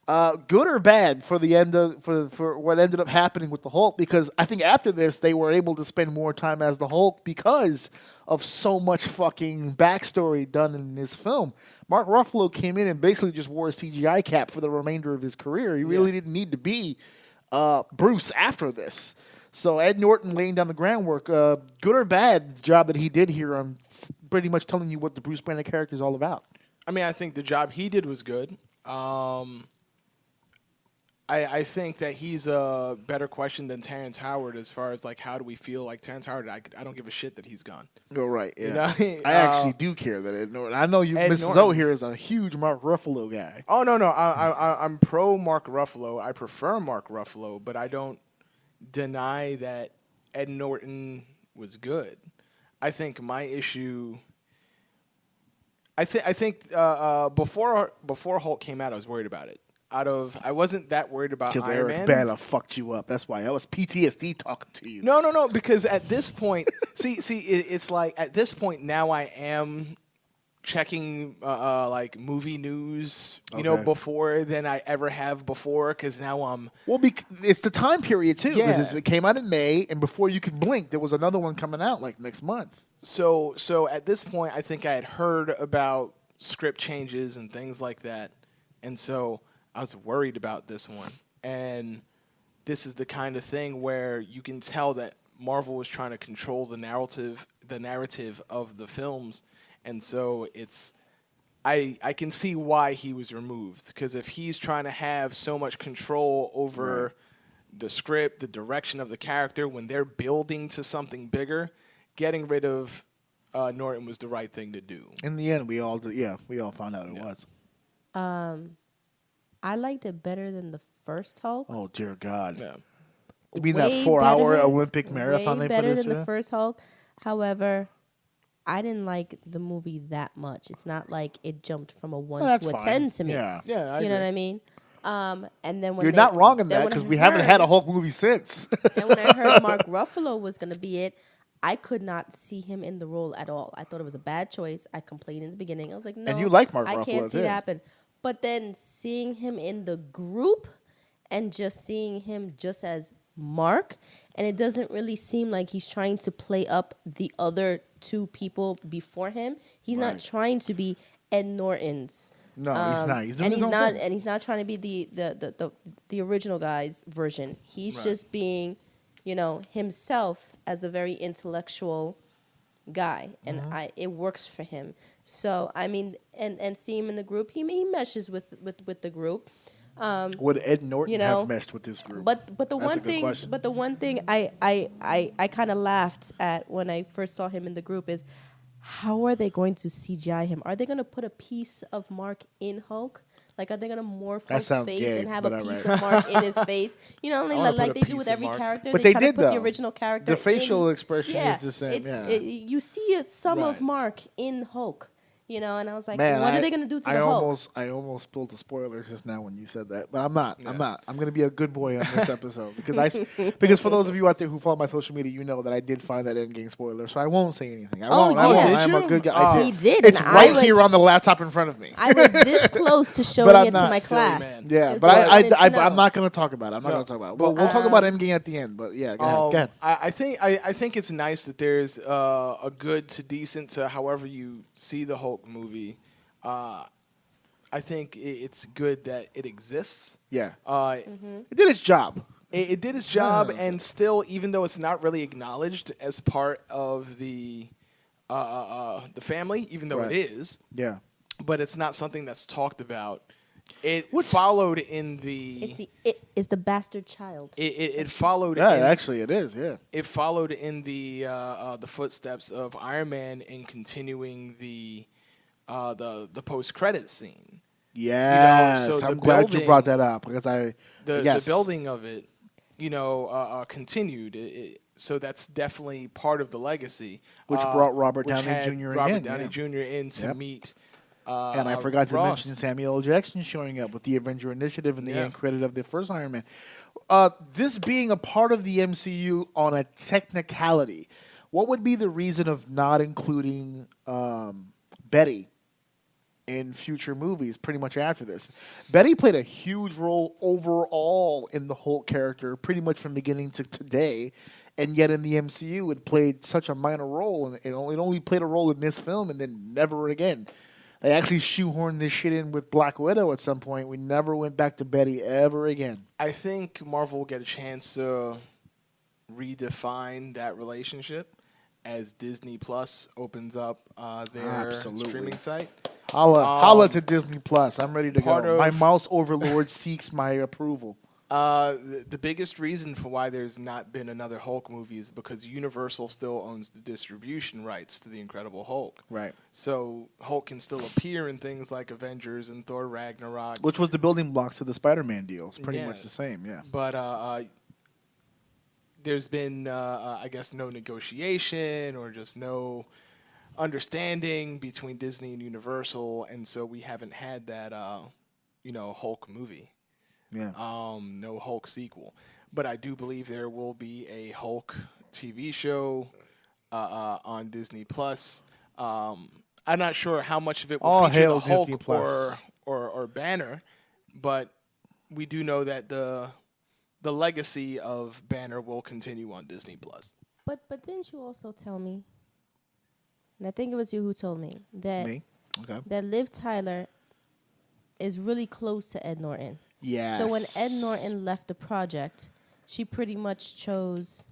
Good or bad for the end of for what ended up happening with the Hulk? Because I think after this they were able to spend more time as the Hulk because of so much fucking backstory done in this film. Mark Ruffalo came in and basically just wore a CGI cap for the remainder of his career. He really didn't need to be Bruce after this. So Ed Norton laying down the groundwork. Good or bad, the job that he did here on pretty much telling you what the Bruce Banner character is all about. I mean, I think the job he did was good. I think that he's a better question than Terrence Howard as far as like how do we feel like Terrence Howard. I don't give a shit that he's gone. You're right. Yeah, You know? I actually do care that Ed Norton. I know you, Ed Mrs. Norton. O here is a huge Mark Ruffalo guy. Oh no, I'm pro Mark Ruffalo. I prefer Mark Ruffalo, but I don't deny that Ed Norton was good. I think my issue. I think before Hulk came out, I was worried about it. I wasn't that worried about Because Iron Eric Man. Bana fucked you up. That's why. That was PTSD talking to you. No. Because at this point, it's like at this point now I am checking like movie news, Okay. before than I ever have before. Because now I'm Well, it's the time period too. Because Yeah. it came out in May, and before you could blink, there was another one coming out like next month. so at this point I think I had heard about script changes and things like that, and so I was worried about this one. And this is the kind of thing where you can tell that Marvel was trying to control the narrative of the films. And so I can see why he was removed, because if he's trying to have so much control over the script, the direction of the character when they're building to something bigger, getting rid of Norton was the right thing to do. In the end, we all found out it was. I liked it better than the first Hulk. Oh dear God! Yeah. You mean Way that 4-hour better- Olympic marathon way they better put us than the through? first Hulk. However, I didn't like the movie that much. It's not like it jumped from a 1 Well, to that's a fine. 10 to me. Yeah. Yeah, I You know agree. what I mean? And then when You're they- not wrong in then that when because I we haven't heard- had a Hulk movie since. And when I heard Mark Ruffalo was going to be it, I could not see him in the role at all. I thought it was a bad choice. I complained in the beginning. I was like, no, you like Mark I Ruffalo, can't see too. it happen. But then seeing him in the group and just seeing him just as Mark, and it doesn't really seem like he's trying to play up the other two people before him. He's Right. not trying to be Ed Norton's. No, he's not. He's doing and his he's own not, thing. and he's not trying to be the original guy's version. He's Right. just being, himself as a very intellectual guy, and it works for him. So I mean, and see him in the group, he meshes with the group. Would Ed Norton You know, have meshed with this group? But the That's a one good thing, question. but the one thing I kind of laughed at when I first saw him in the group is, how are they going to CGI him? Are they going to put a piece of Mark in Hulk? Like, are they going to morph That his sounds face gay, and have but a all piece right. of Mark in his face? You know, I wanna like put a they do piece with of every Mark. character. But they they try did, to put the though. original character. The facial in. expression is the same, yeah. You see some of Right. Mark in Hulk. And I was like, Man, what are they going to do to the Hulk? I almost spilled the spoilers just now when you said that, but I'm not. I'm not. I'm going to be a good boy on this episode because for those of you out there who follow my social media, you know that I did find that Endgame spoiler, so I won't say anything. I won't. I yeah. won't. Did I'm a you? good guy. I did. He did, It's and I right here was- on the laptop in front of me. I was this close to showing But I'm it to not. my Silly class. man. Yeah, 'Cause but they wanted to know. I'm not going to talk about it. I'm not No. going to talk about it. But, We'll talk about Endgame at the end, but yeah, go ahead. Go ahead. I think it's nice that there's a good to decent to however you see the Hulk movie. I think it's good that it exists. Yeah. Mm-hmm. It did its job. It did its job, Yes. and still, even though it's not really acknowledged as part of the family, even though Right. it is, Yeah. but it's not something that's talked about. It What's- followed in the. It's the bastard child. It followed. Yeah, in, actually it is, yeah. It followed in the footsteps of Iron Man in continuing the post credit scene. Yes. so the I'm glad you building- brought that up because The building of it, continued. So that's definitely part of the legacy. Which brought Robert which Downey had Jr. Robert in, Downey yeah. Jr. in to Yep. meet. And I forgot to Ross. mention Samuel L. Jackson showing up with the Avenger Initiative in the Yeah. end credit of the first Iron Man. This being a part of the MCU on a technicality, what would be the reason of not including Betty in future movies pretty much after this. Betty played a huge role overall in the Hulk character pretty much from beginning to today, and yet in the MCU it played such a minor role, and it only played a role in this film and then never again. They actually shoehorned this shit in with Black Widow at some point. We never went back to Betty ever again. I think Marvel will get a chance to redefine that relationship as Disney Plus opens up their Absolutely. streaming site. Holla to Disney Plus. I'm ready to part go. of- My mouse overlord seeks my approval. The biggest reason for why there's not been another Hulk movie is because Universal still owns the distribution rights to the Incredible Hulk. Right. So Hulk can still appear in things like Avengers and Thor Ragnarok. Which was the building blocks of the Spider-Man deal. It's pretty Yeah. much the same, yeah. But there's been, I guess, no negotiation or just no understanding between Disney and Universal, and so we haven't had that, Hulk movie. Yeah. No Hulk sequel. But I do believe there will be a Hulk TV show on Disney Plus. I'm not sure how much of it will All feature hail the Hulk Disney Plus. or Banner, but we do know that the legacy of Banner will continue on Disney Plus. But didn't you also tell me, and I think it was you who told me, that Me? Okay. that Liv Tyler is really close to Ed Norton. Yes. So when Ed Norton left the project, she pretty much chose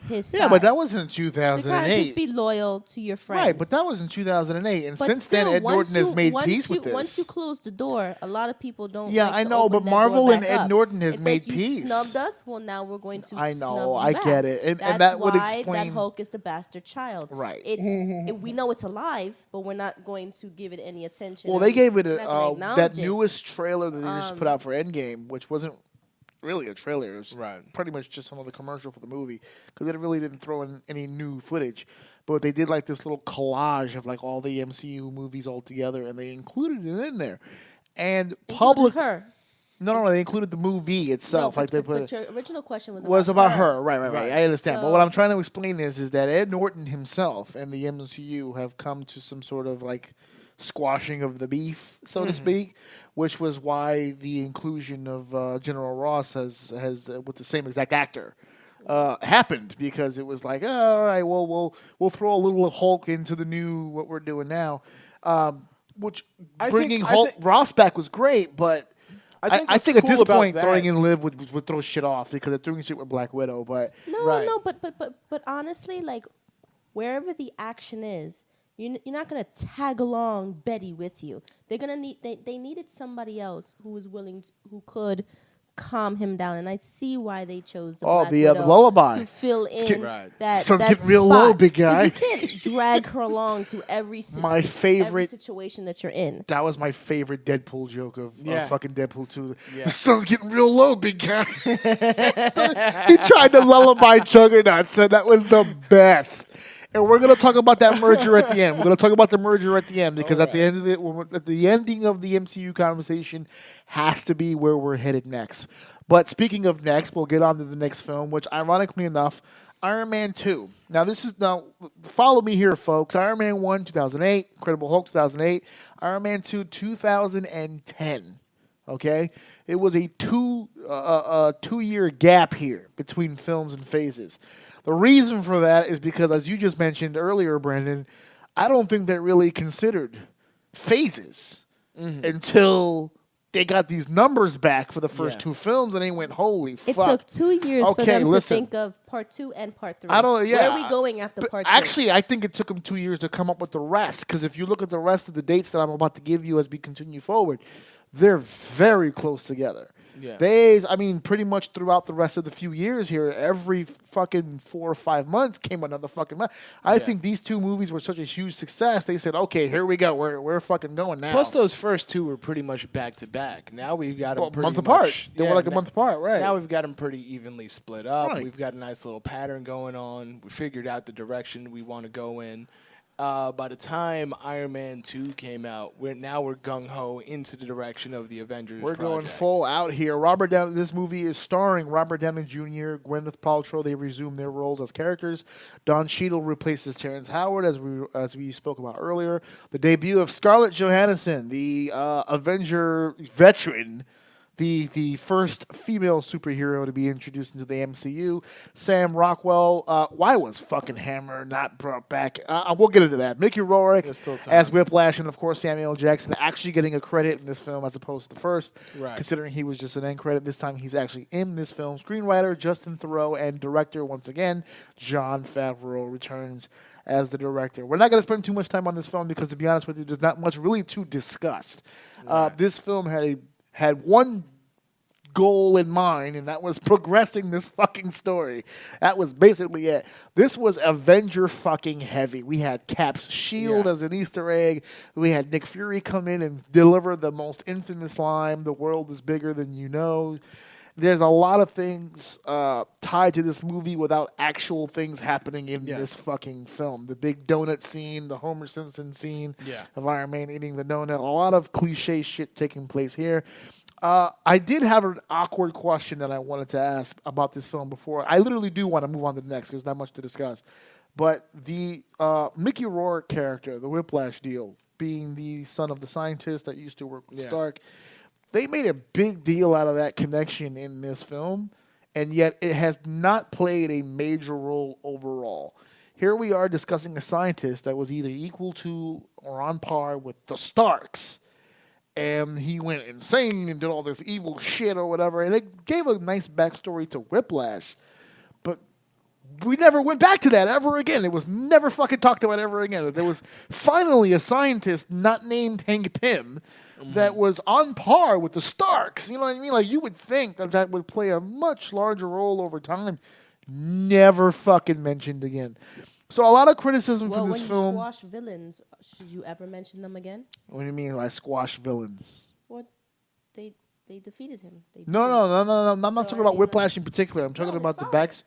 his side. Yeah, but that was in to kind of 2008. just be loyal to your friends. Right, but that was in 2008. And But since still, then, Ed once Norton has you- made once peace you- with this. Once you close the door, a lot of people don't. Yeah, like I to know, open but that Marvel door and back Ed up. Norton has It's made like peace. You snubbed us. Well, now we're going to. I know, snub you I back. get it. And That's that would why explain- that Hulk is the bastard child. Right. We know it's alive, but we're not going to give it any attention. Well, and they gave it we're not gonna acknowledge that it. newest trailer that they just put out for Endgame, which wasn't really a trailer. It was Right. pretty much just another commercial for the movie because they really didn't throw in any new footage. But they did like this little collage of like all the MCU movies all together, and they included it in there. And Including public, her. no, they included the movie itself. No, like they but put your original question was about her. Right. Right. I understand. But So- what I'm trying to explain is that Ed Norton himself and the MCU have come to some sort of like squashing of the beef, so to speak, which was why the inclusion of General Ross has with the same exact actor happened, because it was like, oh, all right, well, we'll throw a little Hulk into the new what we're doing now, which I bringing think- Hulk Ross back was great, but. I think I what's think at cool this about point, that- throwing in Liv would throw shit off because they're doing shit with Black Widow. But No, Right. no, but honestly, like wherever the action is, you're not gonna tag along Betty with you. They're gonna need they needed somebody else who was willing to, who could calm him down, and I see why they chose the Black the Widow lullaby. to fill in getting- Right. that. Sun's that getting real spot. low, big 'Cause guy. You can't drag her along to every My favorite- every situation that you're in. that was my favorite Deadpool joke of Yeah. fucking Deadpool 2. Yeah. The sun's getting real low, big guy. He tried to lullaby Juggernaut, so that was the best. And we're gonna talk about that merger at the end. We're gonna talk about the merger at the end because at the end of at the ending of the MCU conversation has to be where we're headed next. But speaking of next, we'll get on to the next film, which ironically enough, Iron Man 2. Now follow me here, folks. Iron Man 1, 2008, Incredible Hulk 2008, Iron Man 2, 2010. Okay? It was a 2-year gap here between films and phases. The reason for that is because, as you just mentioned earlier, Brandon, I don't think they really considered phases until they got these numbers back for the first Yeah. two films, and they went, holy It fuck. took 2 years for Okay, them listen. to think of part 2 and part 3. Where Where are we going after But part 2? actually, I think it took them 2 years to come up with the rest, because if you look at the rest of the dates that I'm about to give you as we continue forward, they're very close together. Yeah. Pretty much throughout the rest of the few years here, every fucking 4 or 5 months came another fucking month. I think these two movies were such a huge success. They said, okay, here we go. We're fucking going now. Plus, those first two were pretty much back to back. Now we've got them a pretty month apart. much- They were like a month apart, right? Now we've got them pretty evenly split up. Right. We've got a nice little pattern going on. We figured out the direction we want to go in, by the time Iron Man 2 came out, we're gung ho into the direction of the Avengers. We're going project. full out here. This movie is starring Robert Downey Jr., Gwyneth Paltrow. They resume their roles as characters. Don Cheadle replaces Terrence Howard, as we spoke about earlier. The debut of Scarlett Johansson, the Avenger veteran, the first female superhero to be introduced into the MCU. Sam Rockwell. Why was fucking Hammer not brought back? We'll get into that. Mickey Rourke There's still time. as Whiplash, and of course Samuel L. Jackson actually getting a credit in this film as opposed to the first. Right. Considering he was just an end credit, this time he's actually in this film. Screenwriter Justin Theroux and director once again Jon Favreau returns as the director. We're not going to spend too much time on this film because, to be honest with you, there's not much really to discuss. This film had one goal in mind, and that was progressing this fucking story. That was basically it. This was Avenger fucking heavy. We had Cap's shield as an Easter egg. We had Nick Fury come in and deliver the most infamous line, "The world is bigger than you know." There's a lot of things tied to this movie without actual things happening in this fucking film. The big donut scene, the Homer Simpson scene of Iron Man eating the donut. A lot of cliche shit taking place here. I did have an awkward question that I wanted to ask about this film before. I literally do want to move on to the next because there's not much to discuss. But the Mickey Rourke character, the Whiplash deal, being the son of the scientist that used to work with Stark, they made a big deal out of that connection in this film, and yet it has not played a major role overall. Here we are discussing a scientist that was either equal to or on par with the Starks, and he went insane and did all this evil shit or whatever, and it gave a nice backstory to Whiplash, but we never went back to that ever again. It was never fucking talked about ever again. There was finally a scientist not named Hank Pym that was on par with the Starks. You know what I mean? Like, you would think that that would play a much larger role over time. Never fucking mentioned again. So a lot of criticism for this film. When you squash villains, should you ever mention them again? What do you mean I squash villains? What? They defeated him. No. I'm not talking about Whiplash in particular. I'm talking his about the father. backs.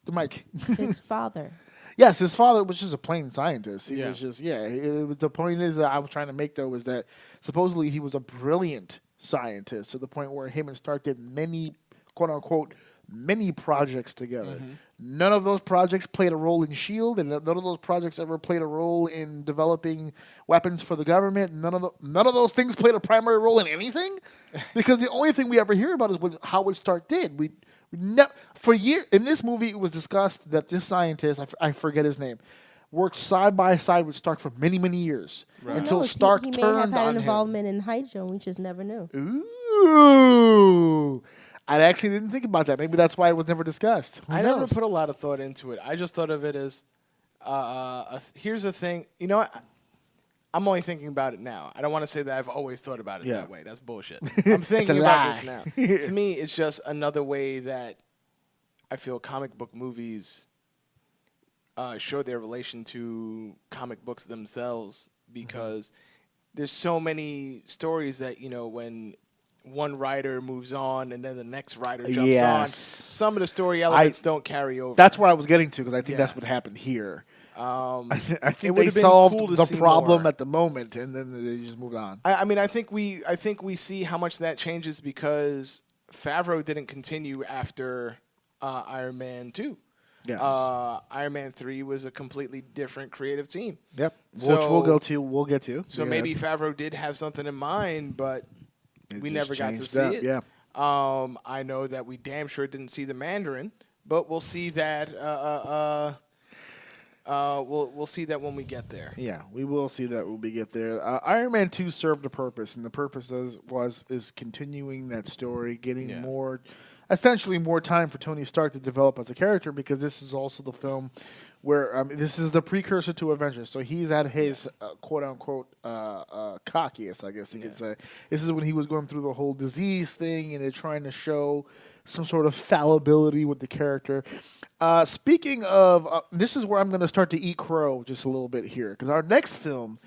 The mic. His father. Yes, his father was just a plain scientist. He Yeah. was just, the point is that I was trying to make, though, is that supposedly he was a brilliant scientist to the point where him and Stark did many, quote-unquote, many projects together. None of those projects played a role in S.H.I.E.L.D., and none of those projects ever played a role in developing weapons for the government. None of those things played a primary role in anything, because the only thing we ever hear about is what Howard Stark did. For years in this movie, it was discussed that this scientist, I forget his name, worked side by side with Stark for many, many years until Stark he may turned have had on an him. involvement in Hydra, we just never knew. Ooh, I actually didn't think about that. Maybe that's why it was never discussed. Who I knows? never put a lot of thought into it. I just thought of it as, here's the thing. You know what? I'm only thinking about it now. I don't want to say that I've always thought about it that way. That's bullshit. I'm thinking about this now. To me, it's just another way that I feel comic book movies show their relation to comic books themselves, because there's so many stories that, when one writer moves on and then the next writer jumps on, some of the story elements don't carry over. That's where I was getting to, because I think that's what happened here. I think they solved the problem at the moment, and then they just moved on. I mean, I think we see how much that changes because Favreau didn't continue after Iron Man 2. Yes. Iron Man 3 was a completely different creative team. Yep. So, Which we'll get to. So maybe Favreau did have something in mind, but we never got to see it. Yeah. I know that we damn sure didn't see the Mandarin, but we'll see that. We'll see that when we get there. Yeah, we will see that when we get there. Iron Man 2 served a purpose, and the purpose is continuing that story, getting essentially more time for Tony Stark to develop as a character, because this is also the film where this is the precursor to Avengers. So he's at his quote-unquote cockiest, I guess you could say. This is when he was going through the whole disease thing, and they're trying to show some sort of fallibility with the character. Speaking of, this is where I'm going to start to eat crow just a little bit here, because our next film,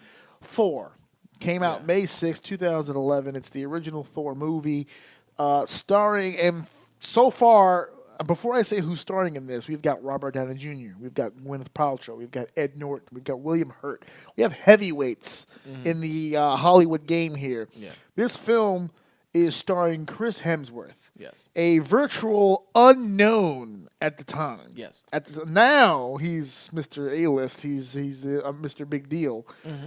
Thor, came out May 6, 2011. It's the original Thor movie, starring, and so far, before I say who's starring in this, we've got Robert Downey Jr., we've got Gwyneth Paltrow, we've got Ed Norton, we've got William Hurt. We have heavyweights in the Hollywood game here. Yeah. This film is starring Chris Hemsworth. Yes. A virtual unknown at the time. Yes. Now he's Mr. A-list. He's Mr. Big Deal.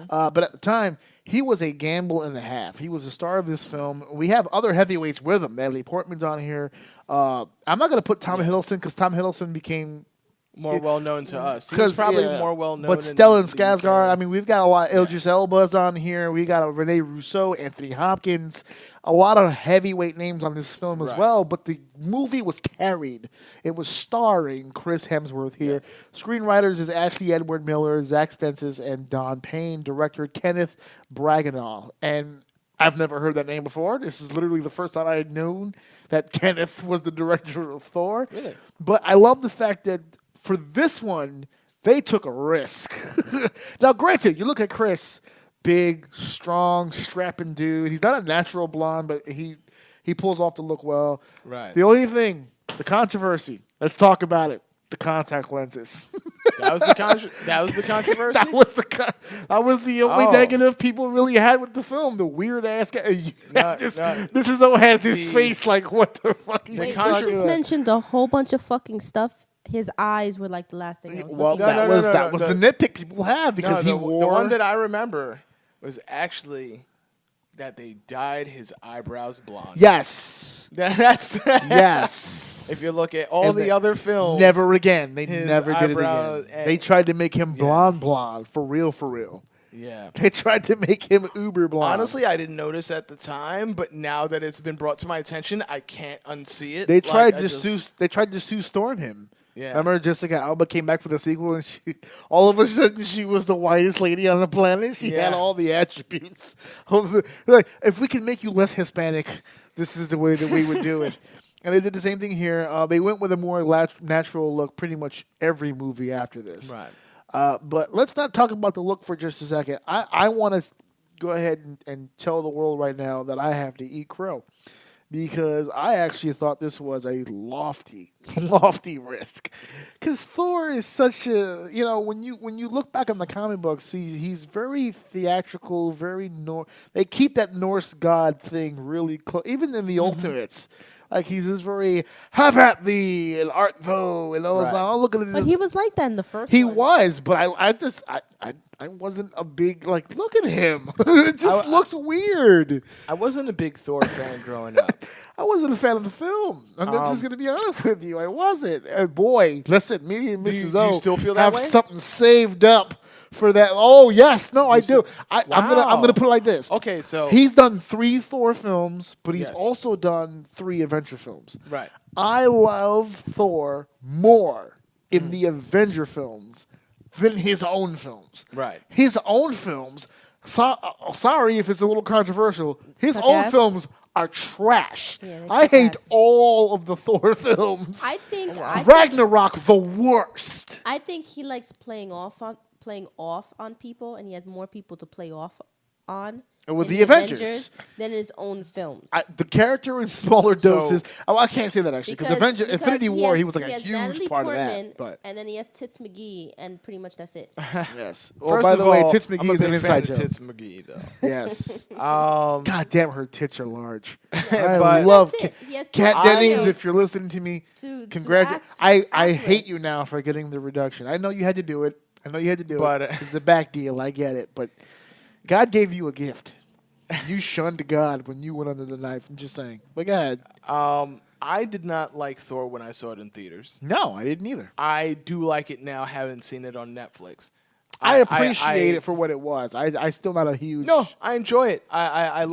But at the time, he was a gamble and a half. He was the star of this film. We have other heavyweights with him. Natalie Portman's on here. I'm not going to put Tom Hiddleston because Tom Hiddleston became more well known to us. He's probably more well known. But Stellan Skarsgård, I mean, we've got a lot. Idris Elba's on here. We got Rene Russo, Anthony Hopkins, a lot of heavyweight names on this film as well. But the movie was carried. It was starring Chris Hemsworth here. Yes. Screenwriters is Ashley Edward Miller, Zach Stensis, and Don Payne. Director Kenneth Branagh. And I've never heard that name before. This is literally the first time I had known that Kenneth was the director of Thor. Really? But I love the fact that for this one, they took a risk. Now, granted, you look at Chris, big, strong, strapping dude. He's not a natural blonde, but he pulls off the look well. Right. The only thing, the controversy. Let's talk about it. The contact lenses. That was the controversy. That was the only negative people really had with the film. The weird ass guy. Mrs. O has this face like, what the fuck? Wait, you just mentioned a whole bunch of fucking stuff. His eyes were like the last thing I was looking at. That was the nitpick people had because he wore. The one that I remember was actually that they dyed his eyebrows blonde. Yes. That's yes. If you look at all the other films, never again. They never did it again. They tried to make him blonde, for real. Yeah. They tried to make him uber blonde. Honestly, I didn't notice at the time, but now that it's been brought to my attention, I can't unsee it. They tried to Sue Storm him. Yeah. Remember Jessica Alba came back for the sequel and all of a sudden she was the whitest lady on the planet. She had all the attributes. Like, if we can make you less Hispanic, this is the way that we would do it. And they did the same thing here. They went with a more natural look pretty much every movie after this. Right. But let's not talk about the look for just a second. I want to go ahead and tell the world right now that I have to eat crow. Because I actually thought this was a lofty risk. Because Thor is such a, when you look back on the comic books, he's very theatrical, very they keep that Norse god thing really close. Even in the Ultimates, like he's just very, have at thee, and art thou, and all this. I'm looking at this. But he was like that in the first He one. was, but I wasn't a big, look at him. It just looks weird. I wasn't a big Thor fan growing up. I wasn't a fan of the film. I'm just going to be honest with you. I wasn't. Boy, listen, me and Mrs. O do you still feel that have way? something saved up for that. Oh, yes. No, I do. I'm gonna put it like this. Okay, so he's done 3 Thor films, but he's also done 3 Avenger films. Right. I love Thor more in the Avenger films than his own films. Right. His own films, sorry if it's a little controversial, his own films are trash. Yeah, I hate all of the Thor films. I think Ragnarok the worst. I think he likes playing off on people, and he has more people to play off on. With in the Avengers than his own films. The character in smaller doses. I can't say that actually because Infinity War he was like a huge Natalie part Portman, of that. But and then he has Tits McGee, and pretty much that's it. yes. First by of the way, all, Tits I'm McGee a is an big fan inside of joke. Tits McGee though. Yes. God damn, her tits are large. I But love That's it. He has Kat to Dennings. act If you're listening to me, to congratulations. act I with. hate you now for getting the reduction. I know you had to do it. But, It's a back deal. I get it. But God gave you a gift. You shunned God when you went under the knife. I'm just saying. But go ahead. I did not like Thor when I saw it in theaters. No, I didn't either. I do like it now, having seen it on Netflix. I appreciate it for what it was. I still not a huge. No, I enjoy it. I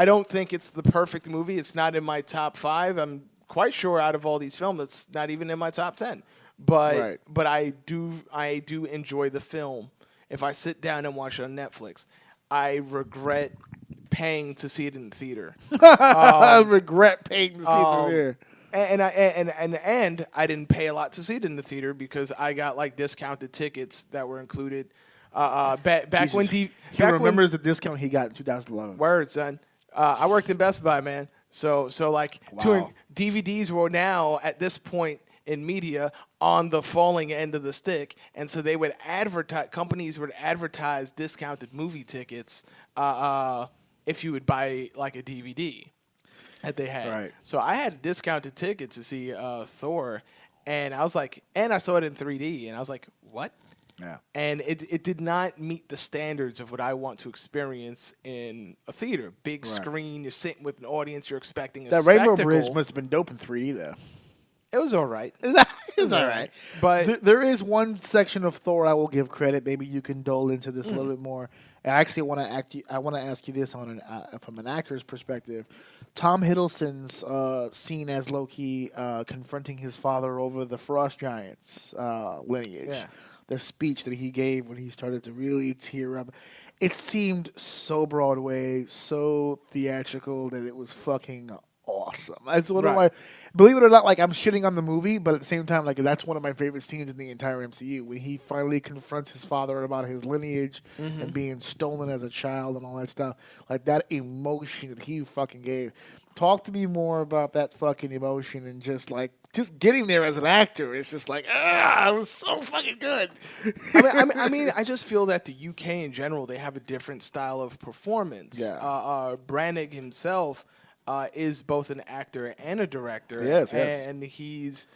don't think it's the perfect movie. It's not in my top 5. I'm quite sure out of all these films, it's not even in my top 10. But I do enjoy the film. If I sit down and watch it on Netflix, I regret paying to see it in the theater. I regret paying to see it in the theater. And I didn't pay a lot to see it in the theater because I got discounted tickets that were included. Back Jesus. when He remembers the discount he got in 2011. Word, son. I worked in Best Buy, man. So Wow. DVDs were now at this point in media on the falling end of the stick, and so they would advertise. Companies would advertise discounted movie tickets if you would buy like a DVD that they had. Right. So I had a discounted ticket to see Thor, and I was like, and I saw it in 3D, and I was like, what? Yeah. And it did not meet the standards of what I want to experience in a theater. Big screen, you're sitting with an audience, you're expecting a That spectacle. Rainbow Bridge must have been dope in 3D though. It was all right. It's all right. But There is one section of Thor I will give credit. Maybe you can dole into this a little bit more. I actually want to ask you this on from an actor's perspective. Tom Hiddleston's scene as Loki confronting his father over the Frost Giants lineage. Yeah. The speech that he gave when he started to really tear up. It seemed so Broadway, so theatrical that it was fucking awesome. That's one of my, believe it or not, like I'm shitting on the movie, but at the same time, like that's one of my favorite scenes in the entire MCU when he finally confronts his father about his lineage and being stolen as a child and all that stuff. Like that emotion that he fucking gave. Talk to me more about that fucking emotion and just getting there as an actor. It's just like, it was so fucking good. I mean, I just feel that the UK in general, they have a different style of performance. Yeah. Branagh himself is both an actor and a director. Yes. And he's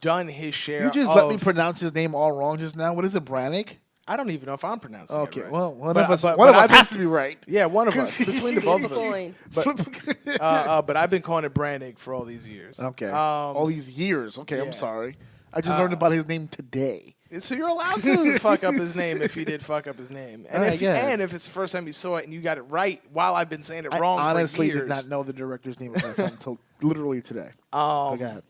done his share. You just let me pronounce his name all wrong just now. What is it, Branagh? I don't even know if I'm pronouncing it right. Well, one But- of us, but- one of but us I've has been- to be right. Yeah, one of us. Between the both of us. Coin. But I've been calling it Branagh for all these years. Okay. All these years. Okay, yeah. I'm sorry. I just learned about his name today. So you're allowed to fuck up his name if he did fuck up his name. And if it's the first time you saw it and you got it right while I've been saying it wrong I honestly for years. did not know the director's name of my film until literally today. Go ahead.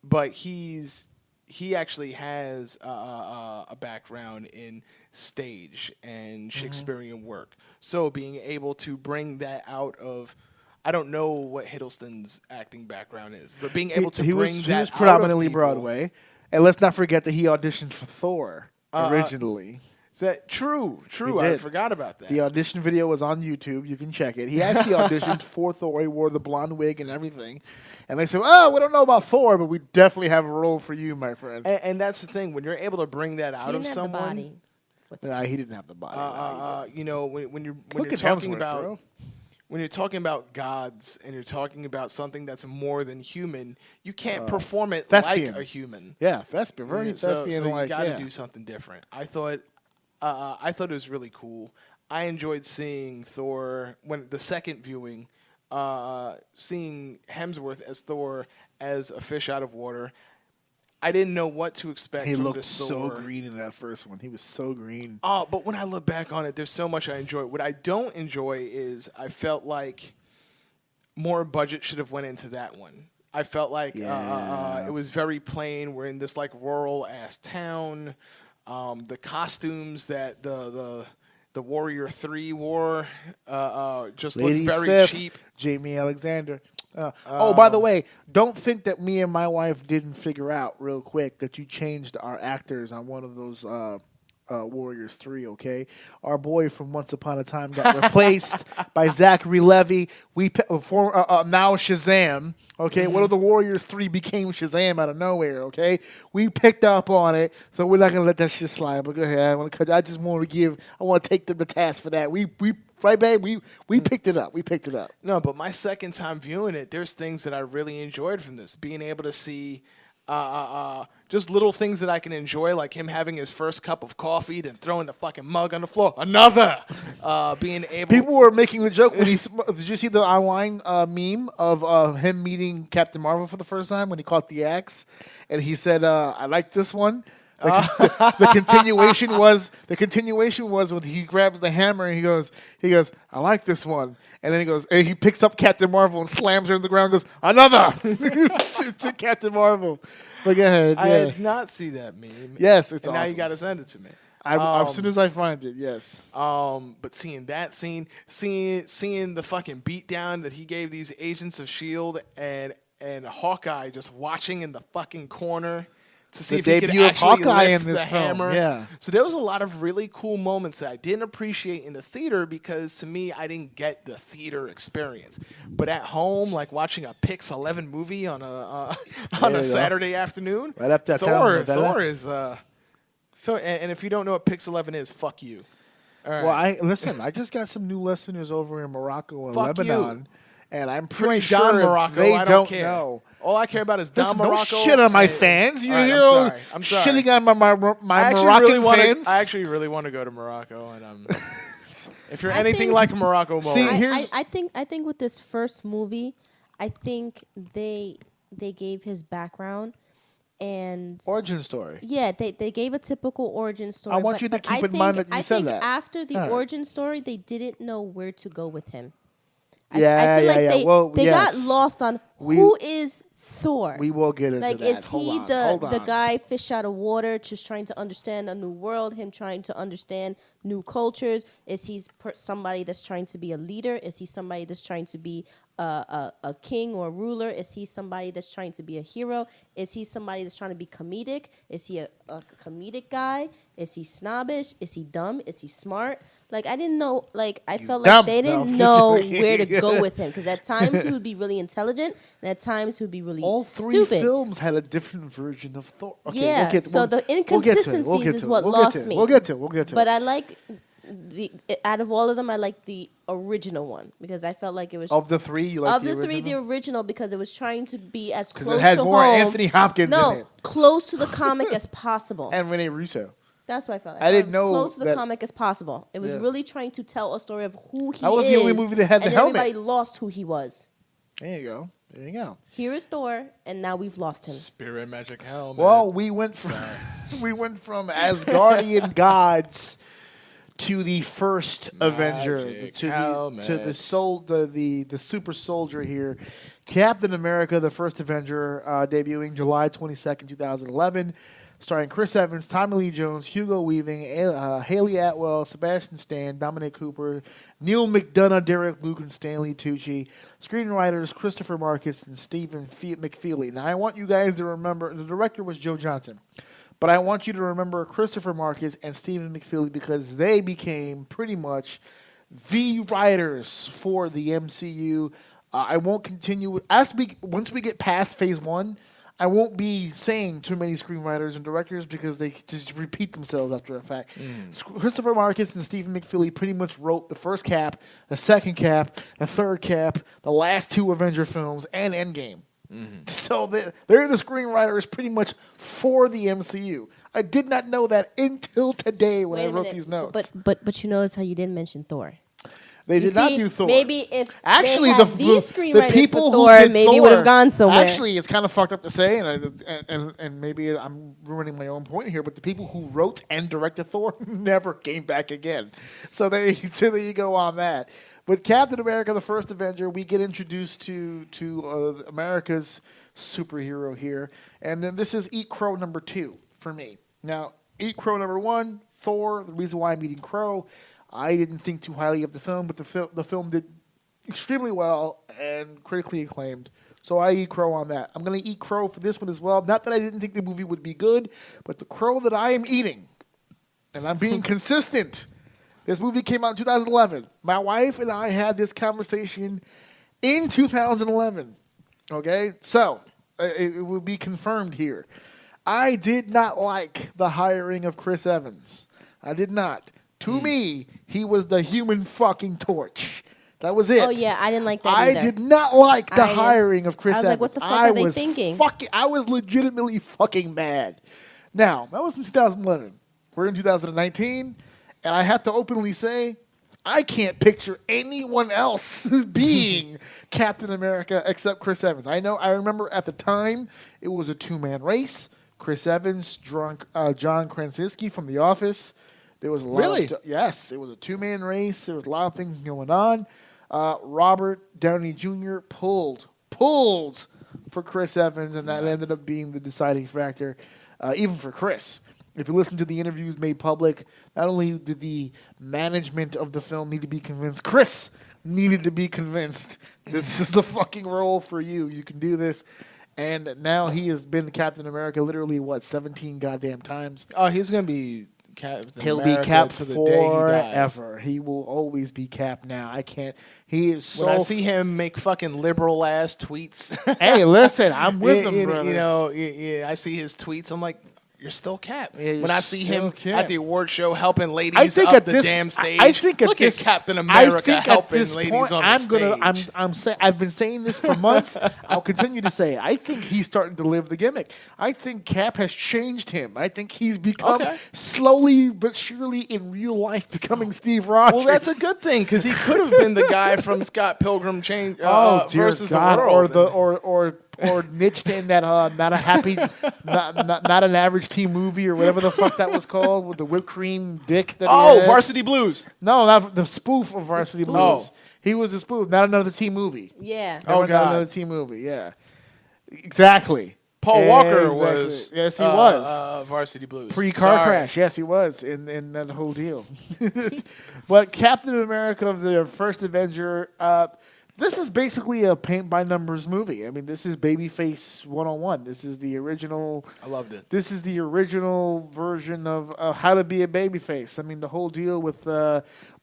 But he actually has a background in stage and Shakespearean work. So being able to bring that out of, I don't know what Hiddleston's acting background is, but being able to bring that he was out predominantly of people, Broadway. And let's not forget that he auditioned for Thor originally. Is that true? True. He I did. forgot about that. The audition video was on YouTube. You can check it. He actually auditioned for Thor. He wore the blonde wig and everything. And they said, "Oh, we don't know about Thor, but we definitely have a role for you, my friend." And that's the thing, when you're able to bring that out He of didn't have the someone, body. Nah, he didn't have the body. you know, when you're Look at talking Hemsworth, about bro. when you're talking about gods and you're talking about something that's more than human, you can't perform it thespian. like a human. Yeah, thespian. Very thespian. So you like, got to yeah. do something different. I thought it was really cool. I enjoyed seeing Thor when the second viewing, seeing Hemsworth as Thor as a fish out of water. I didn't know what to expect He from looked this so Thor. green in that first one. He was so green. Oh, but when I look back on it, there's so much I enjoy. What I don't enjoy is I felt like more budget should have went into that one. I felt like it was very plain. We're in this like rural ass town. The costumes that the Warrior 3 wore just Lady looked very Sif, cheap. Jamie Alexander. By the way, don't think that me and my wife didn't figure out real quick that you changed our actors on one of those Warriors 3, okay? Our boy from Once Upon a Time got replaced by Zachary Levi. Now Shazam, okay? One of the Warriors 3 became Shazam out of nowhere, okay? We picked up on it, so we're not going to let that shit slide. But go ahead. I just want to take them the task for that. Right, babe? We picked it up. We picked it up. No, but my second time viewing it, there's things that I really enjoyed from this. Being able to see just little things that I can enjoy, like him having his first cup of coffee, then throwing the fucking mug on the floor. Another! Being able People were making the joke when did you see the online meme of him meeting Captain Marvel for the first time when he caught the axe? And he said, I like this one. The continuation was when he grabs the hammer and he goes, I like this one. And then he picks up Captain Marvel and slams her in the ground and goes, another to Captain Marvel. But go ahead. I Yeah. did not see that meme. Yes, it's and awesome. now you got to send it to me. As soon as I find it, yes. But seeing that scene, seeing the fucking beatdown that he gave these agents of S.H.I.E.L.D. and Hawkeye just watching in the fucking corner. to see The if he could debut of actually Hawkeye lift in this the film, hammer. yeah. So there was a lot of really cool moments that I didn't appreciate in the theater because to me I didn't get the theater experience. But at home, like watching a Pix 11 movie on a on There a you go. Saturday afternoon, Right up that Thor, town, right Thor there. is Thor, and if you don't know what Pix 11 is, fuck you. All right. Well, I just got some new listeners over in Morocco and Fuck you. Lebanon, and I'm If you pretty ain't sure Don if Morocco, they I don't care. know. All I care about is Listen, Don don't Morocco. shit on my and- fans. You All right, hear I'm sorry. shitting on my I actually Moroccan really wanna- fans. I actually really want to go to Morocco, and if you're I anything think- like a Morocco, See, Mo, here's- I think with this first movie, I think they gave his background and origin story. yeah, they gave a typical origin story. I want you to keep in mind that you I said think that. after the All right. origin story, they didn't know where to go with him. Yeah, I feel yeah, like yeah. they Well, they yes. got lost on We- who is Thor. We will get into Like, that. is Hold he on, the hold the on. guy fish out of water, just trying to understand a new world? Him trying to understand new cultures? Is he somebody that's trying to be a leader? Is he somebody that's trying to be a king or a ruler? Is he somebody that's trying to be a hero? Is he somebody that's trying to be comedic? Is he a comedic guy? Is he snobbish? Is he dumb? Is he smart? Like, I didn't know. Like, I felt dumb. like they No, didn't I'm know just where to kidding. go with him, because at times he would be really intelligent, and at times he would be really All three stupid. films had a different version of Thor. Okay, Yeah, we'll get, so we'll, the we'll get to it, inconsistencies we'll get is to it, what we'll get lost to it, me. We'll get to it. We'll get to But it. I like out of all of them, I like the original one, because I felt like it was Of the three, you like of the three, the original? original, because it was trying to be as Because close it had to more home. Anthony Hopkins no, in it. close to the comic as possible. And Rene Russo. That's what I felt like. I didn't it was know close to the that- comic as possible. It was Yeah. really trying to tell a story of who he is. That was the only movie that had the and helmet. everybody lost who he was. There you go. There you go. Here is Thor, and now we've lost him. Spirit Magic Helmet. Well, we went from Asgardian gods to the first Avenger, Magic to helmet. the super soldier here, Captain America, the first Avenger, debuting July 22nd, 2011, starring Chris Evans, Tommy Lee Jones, Hugo Weaving, Haley Atwell, Sebastian Stan, Dominic Cooper, Neil McDonough, Derek Luke, and Stanley Tucci. Screenwriters Christopher Marcus and Stephen McFeely. Now, I want you guys to remember, the director was Joe Johnson. But I want you to remember Christopher Marcus and Stephen McFeely, because they became pretty much the writers for the MCU. I won't continue once we get past Phase 1. I won't be saying too many screenwriters and directors, because they just repeat themselves after the fact. Christopher Marcus and Stephen McFeely pretty much wrote the first Cap, the second Cap, the third Cap, the last two Avenger films, and Endgame. So they're the screenwriters pretty much for the MCU. I did not know that until today when I wrote these notes. But you notice how you didn't mention Thor. They You did not see, do Thor. Maybe if Actually, they had the these the screenwriters people for who Thor, did maybe Thor, would have gone somewhere. Actually, it's kind of fucked up to say, and maybe I'm ruining my own point here, but the people who wrote and directed Thor never came back again. So there you go on that. With Captain America, the first Avenger, we get introduced to America's superhero here, and then this is Eat Crow number 2 for me. Now, Eat Crow number 1, Thor. The reason why I'm eating crow, I didn't think too highly of the film, but the film did extremely well and critically acclaimed. So I eat crow on that. I'm going to eat crow for this one as well. Not that I didn't think the movie would be good, but the crow that I am eating, and I'm being consistent. This movie came out in 2011. My wife and I had this conversation in 2011. Okay? So it will be confirmed here. I did not like the hiring of Chris Evans. I did not. To me, he was the human fucking torch. That was it. Oh yeah, I didn't like that I either. did not like the I didn't- hiring of Chris I was Evans. like, what the fuck are they was thinking? I was legitimately fucking mad. Now, that was in 2011. We're in 2019, and I have to openly say, I can't picture anyone else being Captain America except Chris Evans. I remember at the time, it was a two-man race. Chris Evans, John Krasinski from The Office. There was a lot Really? yes, it was a two-man race. There was a lot of things going on. Robert Downey Jr. pulled for Chris Evans, and that ended up being the deciding factor, even for Chris. If you listen to the interviews made public, not only did the management of the film need to be convinced, Chris needed to be convinced. This is the fucking role for you. You can do this. And now he has been Captain America literally, 17 goddamn times? Oh, he's gonna be Captain He'll America be Cap to the day he dies. forever. He will always be Cap now. I can't. He is so. When I see him make fucking liberal ass tweets, Hey, listen, I'm with him, brother. you know, I see his tweets. I'm like, you're still Cap. Yeah, you're when I see him still Cap. at the award show helping ladies I think up at the this, damn stage. I think at look this, at Captain America I think helping at this ladies point, on the stage. I'm saying I've been saying this for months. I'll continue to say it. I think he's starting to live the gimmick. I think Cap has changed him. I think he's become slowly but surely in real life becoming Steve Rogers. Well, that's a good thing because he could have been the guy from Scott Pilgrim dear versus God. the world, or niched in that not a happy, not an average teen movie or whatever the fuck that was called with the whipped cream dick. That he had. Varsity Blues. No, not the spoof of Varsity Blues. Oh. He was the spoof, not another teen movie. Yeah. Never got another teen movie. Yeah, exactly. Paul Walker Exactly. was. Yes, he was. Varsity Blues. Pre-car crash. Yes, he was in that whole deal. But Captain America, the first Avenger. This is basically a paint-by-numbers movie. I mean, this is Babyface 101. This is the original. I loved it. This is the original version of how to be a babyface. I mean, the whole deal with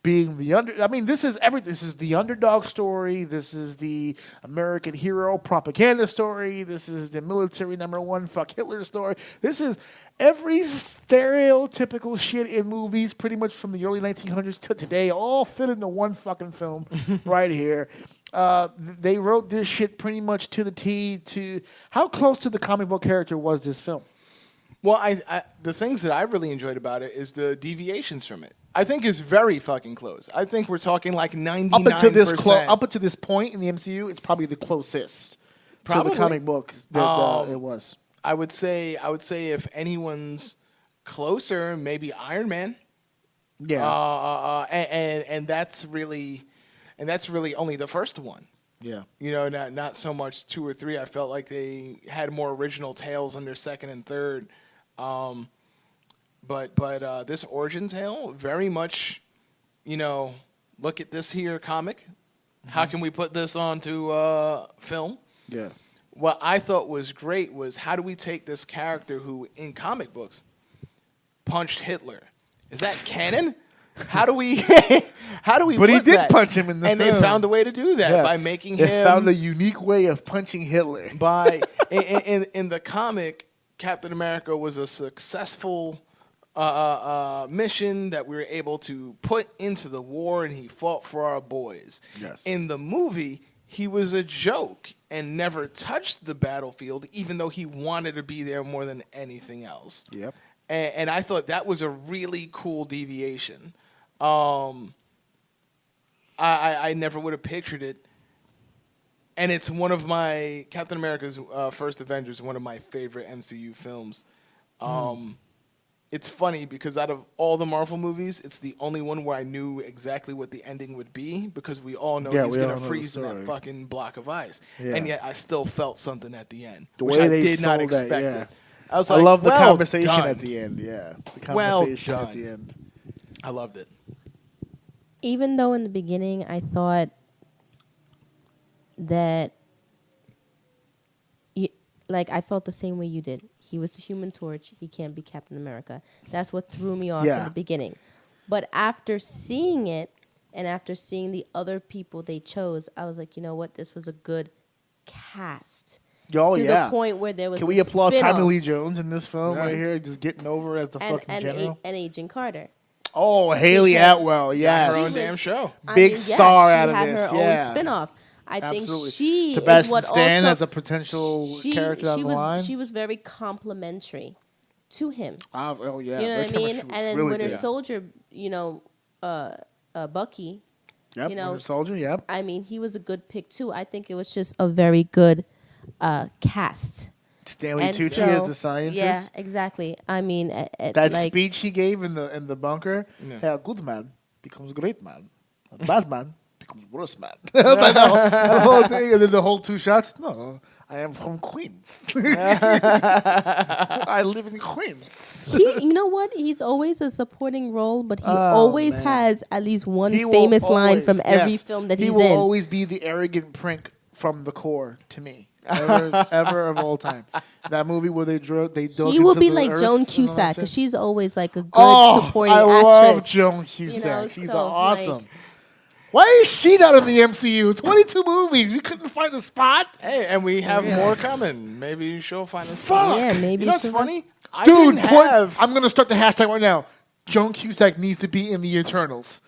being the I mean, this is everything. This is the underdog story. This is the American hero propaganda story. This is the military #1 fuck Hitler story. This is every stereotypical shit in movies, pretty much from the early 1900s to today, all fit into one fucking film right here. They wrote this shit pretty much to the T. To how close to the comic book character was this film? Well, the things that I really enjoyed about it is the deviations from it. I think it's very fucking close. I think we're talking like 99%. Up until this point in the MCU, it's probably the closest to the comic book that it was. I would say if anyone's closer, maybe Iron Man. Yeah. And that's really only the first one. Yeah. You know, not so much 2 or 3. I felt like they had more original tales in their second and third. But this origin tale very much, you know, look at this here comic. How can we put this onto film? Yeah. What I thought was great was how do we take this character who in comic books punched Hitler? Is that canon? How do we But he did punch him in the film. film. They found a way to do that by making him. They found a unique way of punching Hitler. In the comic, Captain America was a successful mission that we were able to put into the war, and he fought for our boys. Yes. In the movie, he was a joke and never touched the battlefield, even though he wanted to be there more than anything else. Yep. And I thought that was a really cool deviation. I never would have pictured it. And it's one of my Captain America's First Avengers, one of my favorite MCU films. It's funny because out of all the Marvel movies, it's the only one where I knew exactly what the ending would be because we all know he's going to freeze in that fucking block of ice. Yeah. And yet I still felt something at the end, which I did not expect it. I was like, I love the well conversation done. at the end. Yeah. The conversation at the end. I loved it. Even though in the beginning I thought that I felt the same way you did. He was the Human Torch. He can't be Captain America. That's what threw me off in the beginning. But after seeing it and after seeing the other people they chose, I was like, you know what? This was a good cast. Oh, to the point where there was Can we applaud spin-off. Tommy Lee Jones in this film right here, just getting over as the fucking general? And Agent Carter. Oh, Haley Atwell, yes. Her own damn show. Big star out of this. She this, had her own spin-off. I think she Sebastian is what Stan also, as a potential character down the line. She was very complimentary to him. Oh yeah, you know what I mean. And then really Winter Soldier, you know, Bucky. Yep, you know, Winter Soldier. Yep. I mean, he was a good pick too. I think it was just a very good cast. Stanley Tucci as the scientist. Yeah, exactly. I mean, that speech he gave in the bunker. Yeah. A good man becomes a great man. A bad man becomes worse man. the whole thing, and then the whole 2 shots. No, I am from Queens. I live in Queens. You know what? He's always a supporting role, but he always has at least one famous line from every film that he's in. He will always be the arrogant prank from the core to me. Ever of all time. That movie where they dug He into will be the like earth Joan and all Cusack that because shit. she's always like a good Oh, supporting I actress. love Joan Cusack. She's so, awesome. like- Why is she not in the MCU? 22 movies. We couldn't find a spot. Hey, and we have real. more coming. Maybe she'll find us. Fuck. Yeah, maybe You know what's she'll- funny? I Dude, didn't have. I'm going to start the hashtag right now. Joan Cusack needs to be in the Eternals.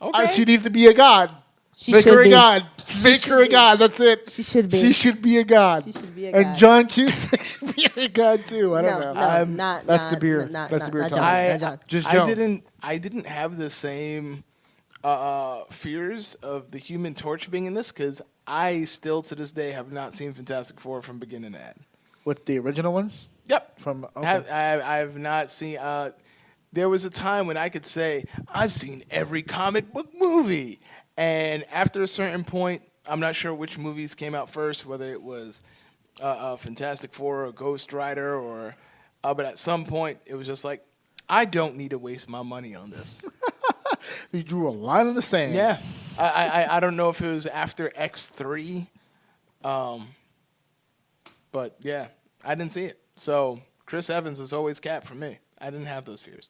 Okay. She needs to be a god. She Make should her a be. god. Make should her a be. god. That's it. She should be. She should be a god. She should be a And god. John Cusack should be a god too. I don't know. That's the beer. Not, That's the not, beer not talk. John. Not John. Just I Joan. didn't have the same fears of the Human Torch being in this because I still to this day have not seen Fantastic Four from beginning to end. With the original ones? Yep. From okay. I've not seen. There was a time when I could say I've seen every comic book movie, and after a certain point, I'm not sure which movies came out first, whether it was Fantastic Four or Ghost Rider, or but at some point it was just like I don't need to waste my money on this. You drew a line in the sand. Yeah, I don't know if it was after X3, but yeah, I didn't see it. So Chris Evans was always Cap for me. I didn't have those fears.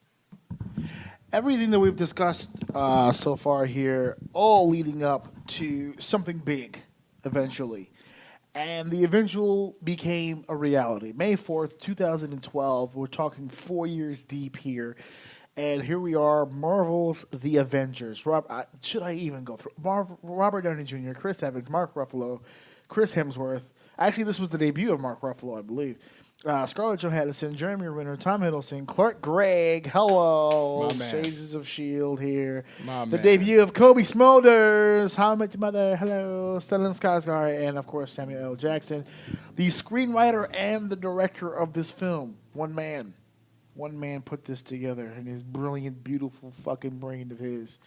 Everything that we've discussed so far here, all leading up to something big eventually. And the eventual became a reality. May 4th, 2012. We're talking 4 years deep here. And here we are, Marvel's The Avengers. Should I even go through? Robert Downey Jr., Chris Evans, Mark Ruffalo, Chris Hemsworth. Actually, this was the debut of Mark Ruffalo, I believe. Scarlett Johansson, Jeremy Renner, Tom Hiddleston, Clark Gregg, hello, My man. Shades of S.H.I.E.L.D. here. My The man. debut of Kobe Smulders, How I Met Your Mother, hello, Stellan Skarsgård, and of course Samuel L. Jackson. The screenwriter and the director of this film, one man put this together in his brilliant, beautiful fucking brain of his.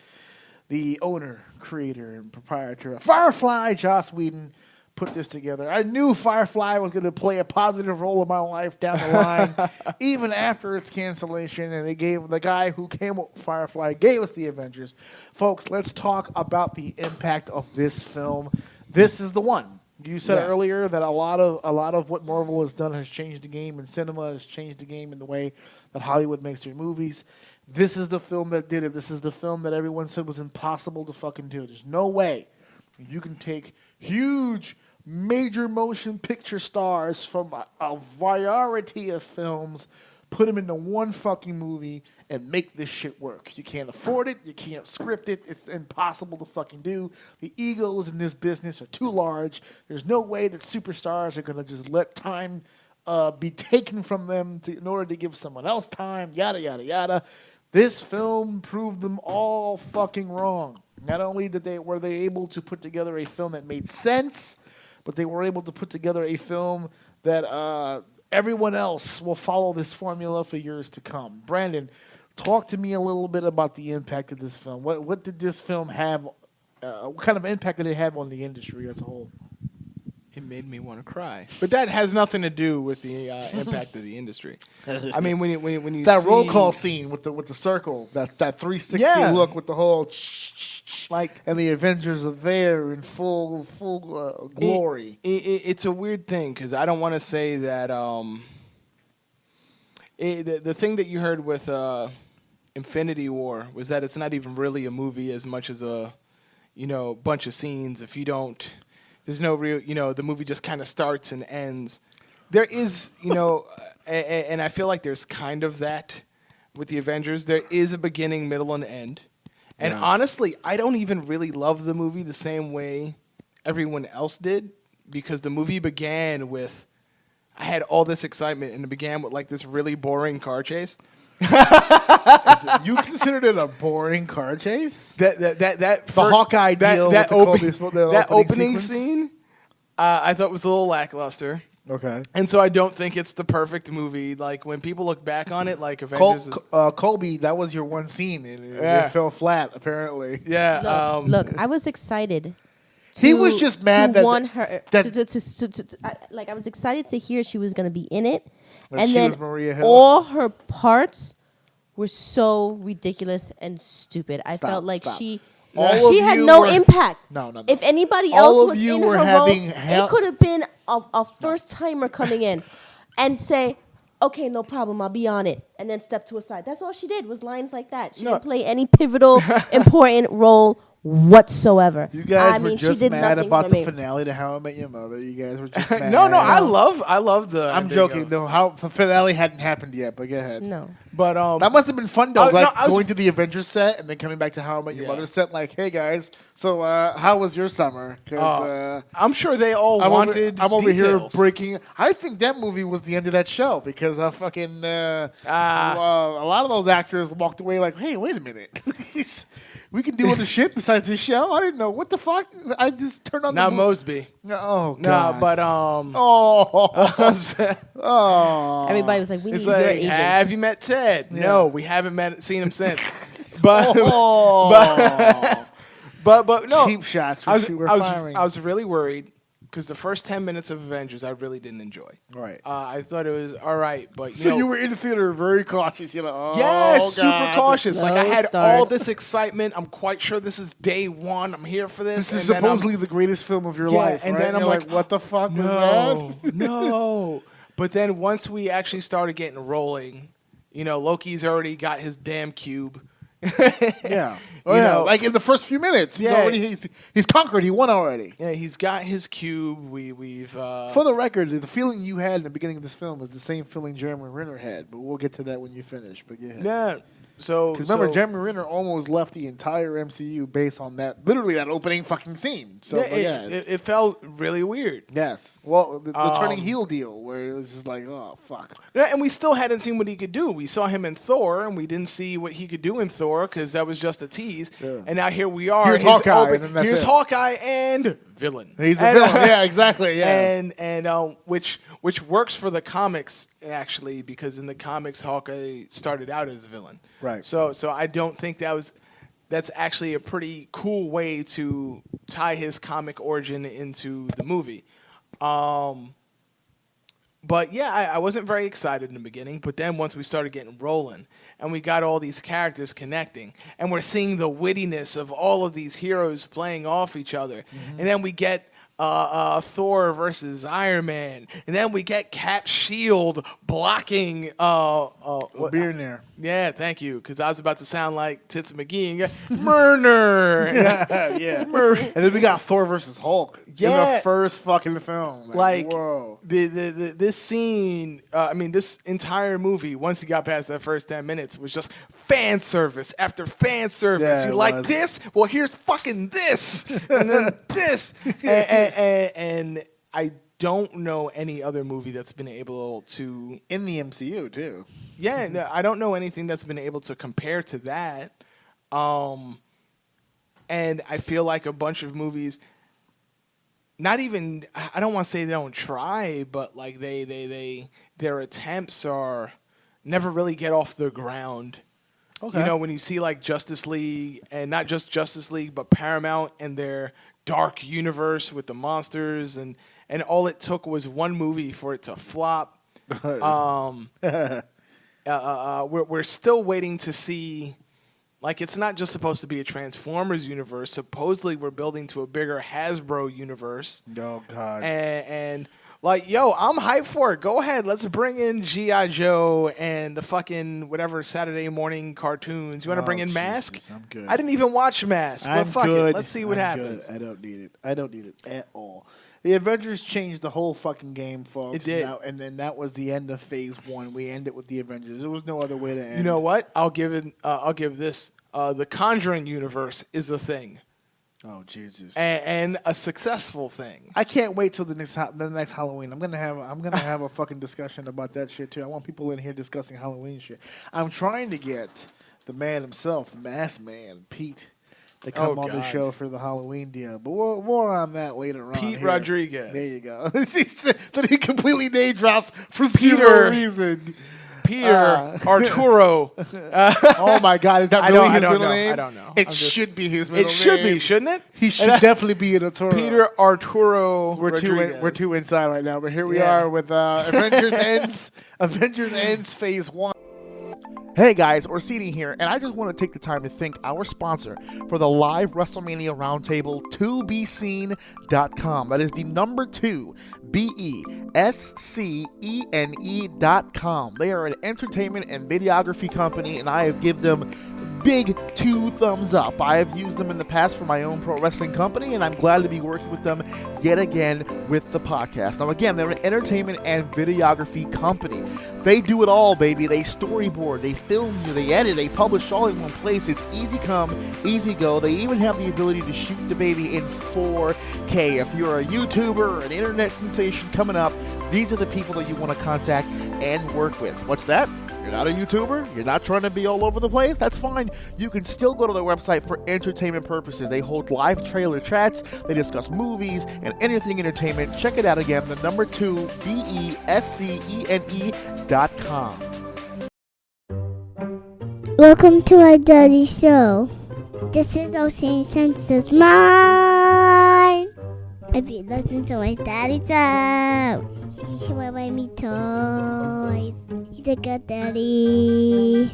The owner, creator, and proprietor of Firefly, Joss Whedon, put this together. I knew Firefly was going to play a positive role in my life down the line, even after its cancellation, and it gave the guy who came up with Firefly gave us the Avengers. Folks, let's talk about the impact of this film. This is the one. You said Yeah. earlier that a lot of what Marvel has done has changed the game, and cinema has changed the game in the way that Hollywood makes their movies. This is the film that did it. This is the film that everyone said was impossible to fucking do. There's no way you can take huge major motion picture stars from a variety of films, put them into one fucking movie, and make this shit work. You can't afford it. You can't script it. It's impossible to fucking do. The egos in this business are too large. There's no way that superstars are going to just let time be taken from them in order to give someone else time, yada, yada, yada. This film proved them all fucking wrong. Not only were they able to put together a film that made sense, but they were able to put together a film that everyone else will follow this formula for years to come. Brandon, talk to me a little bit about the impact of this film. What did this film have? What kind of impact did it have on the industry as a whole? It made me want to cry, but that has nothing to do with the impact of the industry. I mean, when you That see, roll call scene with the circle, that 360 Yeah. look with the whole like and the Avengers are there in full glory. It's a weird thing because I don't want to say that the thing that you heard with Infinity War was that it's not even really a movie as much as a bunch of scenes. If you don't, there's no real the movie just kind of starts and ends. There is and I feel like there's kind of that with the Avengers. There is a beginning, middle, and end. And Yes. honestly, I don't even really love the movie the same way everyone else did because the movie began with, I had all this excitement and it began with like this really boring car chase. You considered it a boring car chase? That Hawkeye deal with the opening sequence? scene, I thought was a little lackluster. Okay. And so I don't think it's the perfect movie. Like when people look back on it, like Avengers is, Colby, that was your one scene, and Yeah. it fell flat, apparently. yeah. Look, I was excited. He was just mad to that- want her. that- I was excited to hear she was going to be in it, That and she then was Maria Hill. all her parts were so ridiculous and stupid. I Stop, felt like stop. she All of She had you no were- impact. No. If anybody All else of was you in were her having role, hell- it could have been a first timer coming in and say, "Okay, no problem, I'll be on it," and then step to a side. That's all she did was lines like that. She No. didn't play any pivotal, important role whatsoever. You guys were she just did mad nothing about for the me. finale to How I Met Your Mother. You guys were just mad. No, I love the. I'm ending joking. of- though. How the finale hadn't happened yet, but go ahead. No. But That must have been fun though, I- like no, I was- going to the Avengers set and then coming back to How I Met Your Yeah. Mother set. Like, hey guys, so how was your summer? Because I'm sure they all wanted. I'm over here details. breaking. I think that movie was the end of that show because fucking a lot of those actors walked away like, hey, wait a minute. We can do other shit besides this show. I didn't know what the fuck. I just turned on Not the Mosby. Oh god. Nah, but Oh. Everybody was like, "We it's need your like, agent." have you met Ted? Yeah. No, we haven't seen him since. But Oh. but no, Cheap shots I we're was firing. I was really worried because the first 10 minutes of Avengers I really didn't enjoy. Right. I thought it was all right, but So you were in the theater very cautious. You're like, oh, yes, super God. cautious. Like I Slow had all starts. this excitement. I'm quite sure this is day one. I'm here for this. This is and then I'm- supposedly the greatest film of your Yeah, life, and right? then I'm You're like, what the fuck was no, that? no. But then once we actually started getting rolling, Loki's already got his damn cube. Yeah. Oh, You yeah. know- Like in the first few minutes, Yeah. he's conquered. He won already. Yeah, he's got his cube. We've For the record, the feeling you had in the beginning of this film is the same feeling Jeremy Renner had, but we'll get to that when you finish. But yeah. yeah. So Because remember, so- Jeremy Renner almost left the entire MCU based on that, literally that opening fucking scene. So, yeah, but yeah. it felt really weird. Yes. Well, the turning heel deal, where it was just like, oh, fuck. Yeah, and we still hadn't seen what he could do. We saw him in Thor, and we didn't see what he could do in Thor because that was just a tease. Yeah. And now here we are. Here's his Hawkeye, and then that's here's it. Hawkeye and villain. He's a And- villain. Yeah, exactly. Yeah. and which works for the comics actually because in the comics Hawkeye started out as a villain. Right. So I don't think that's actually a pretty cool way to tie his comic origin into the movie. But yeah, I wasn't very excited in the beginning, but then once we started getting rolling and we got all these characters connecting and we're seeing the wittiness of all of these heroes playing off each other, and then we get Thor versus Iron Man, and then we get Cap's shield blocking what- beer in there. Yeah, thank you, because I was about to sound like Tits McGee and go, Murner. Yeah. And then we got Thor versus Hulk in Yeah. the first fucking film. Like whoa. this scene, this entire movie, once you got past that first 10 minutes, was just fan service after fan service. Yeah, You it like was. this? Well, here's fucking this, and then this, and I don't know any other movie that's been able to. In the MCU, too. Yeah, no, I don't know anything that's been able to compare to that. And I feel like a bunch of movies. Not even, I don't want to say they don't try, but like their attempts are never really get off the ground. Okay. When you see like Justice League, and not just Justice League, but Paramount and their dark universe with the monsters, and all it took was one movie for it to flop. We're still waiting to see. Like, it's not just supposed to be a Transformers universe. Supposedly, we're building to a bigger Hasbro universe. Oh, God. And like, yo, I'm hyped for it. Go ahead. Let's bring in G.I. Joe and the fucking whatever Saturday morning cartoons. You want to bring in Jesus, Mask? I'm good. I didn't even watch Mask, but I'm fuck good. it. Let's see what I'm happens. good. I don't need it at all. The Avengers changed the whole fucking game, folks. It did. And then that was the end of Phase 1. We ended with the Avengers. There was no other way to end. You know what? I'll give this. The Conjuring universe is a thing. Oh, Jesus. And a successful thing. I can't wait till the next Halloween. I'm gonna have a fucking discussion about that shit too. I want people in here discussing Halloween shit. I'm trying to get the man himself, Mask Man, Pete, to come on the God. show for the Halloween deal. But more on that later on. Pete here. Rodriguez. There you go. That he completely name drops for Peter. zero reason. Peter Arturo. Oh my God, is that I really don't- I his don't middle know. name? I don't know. It I'm just- should be his middle It name. should be, shouldn't it? He should definitely be an Arturo. Peter Arturo. We're Rodriguez. too inside right now, but here we Yeah. are with Avengers Ends Phase 1. Hey guys, Orsini here, and I just want to take the time to thank our sponsor for the live WrestleMania Roundtable, 2bescene.com. That is the number 2, BESCENE.com. They are an entertainment and videography company, and I have given them big 2 thumbs up. I have used them in the past for my own pro wrestling company, and I'm glad to be working with them yet again with the podcast. Now again, they're an entertainment and videography company. They do it all, baby. They storyboard, they film you, they edit, they publish all in one place. It's easy come, easy go. They even have the ability to shoot the baby in 4K. If you're a YouTuber or an internet sensation coming up, these are the people that you want to contact and work with. What's that? You're not a YouTuber? You're not trying to be all over the place? That's fine. You can still go to their website for entertainment purposes. They hold live trailer chats. They discuss movies and anything entertainment. Check it out again. The number 2, BESCENE.com. Welcome to our daddy show. This is Uncensored mine. If you listen to my daddy show, he should buy me toys. He's a good daddy.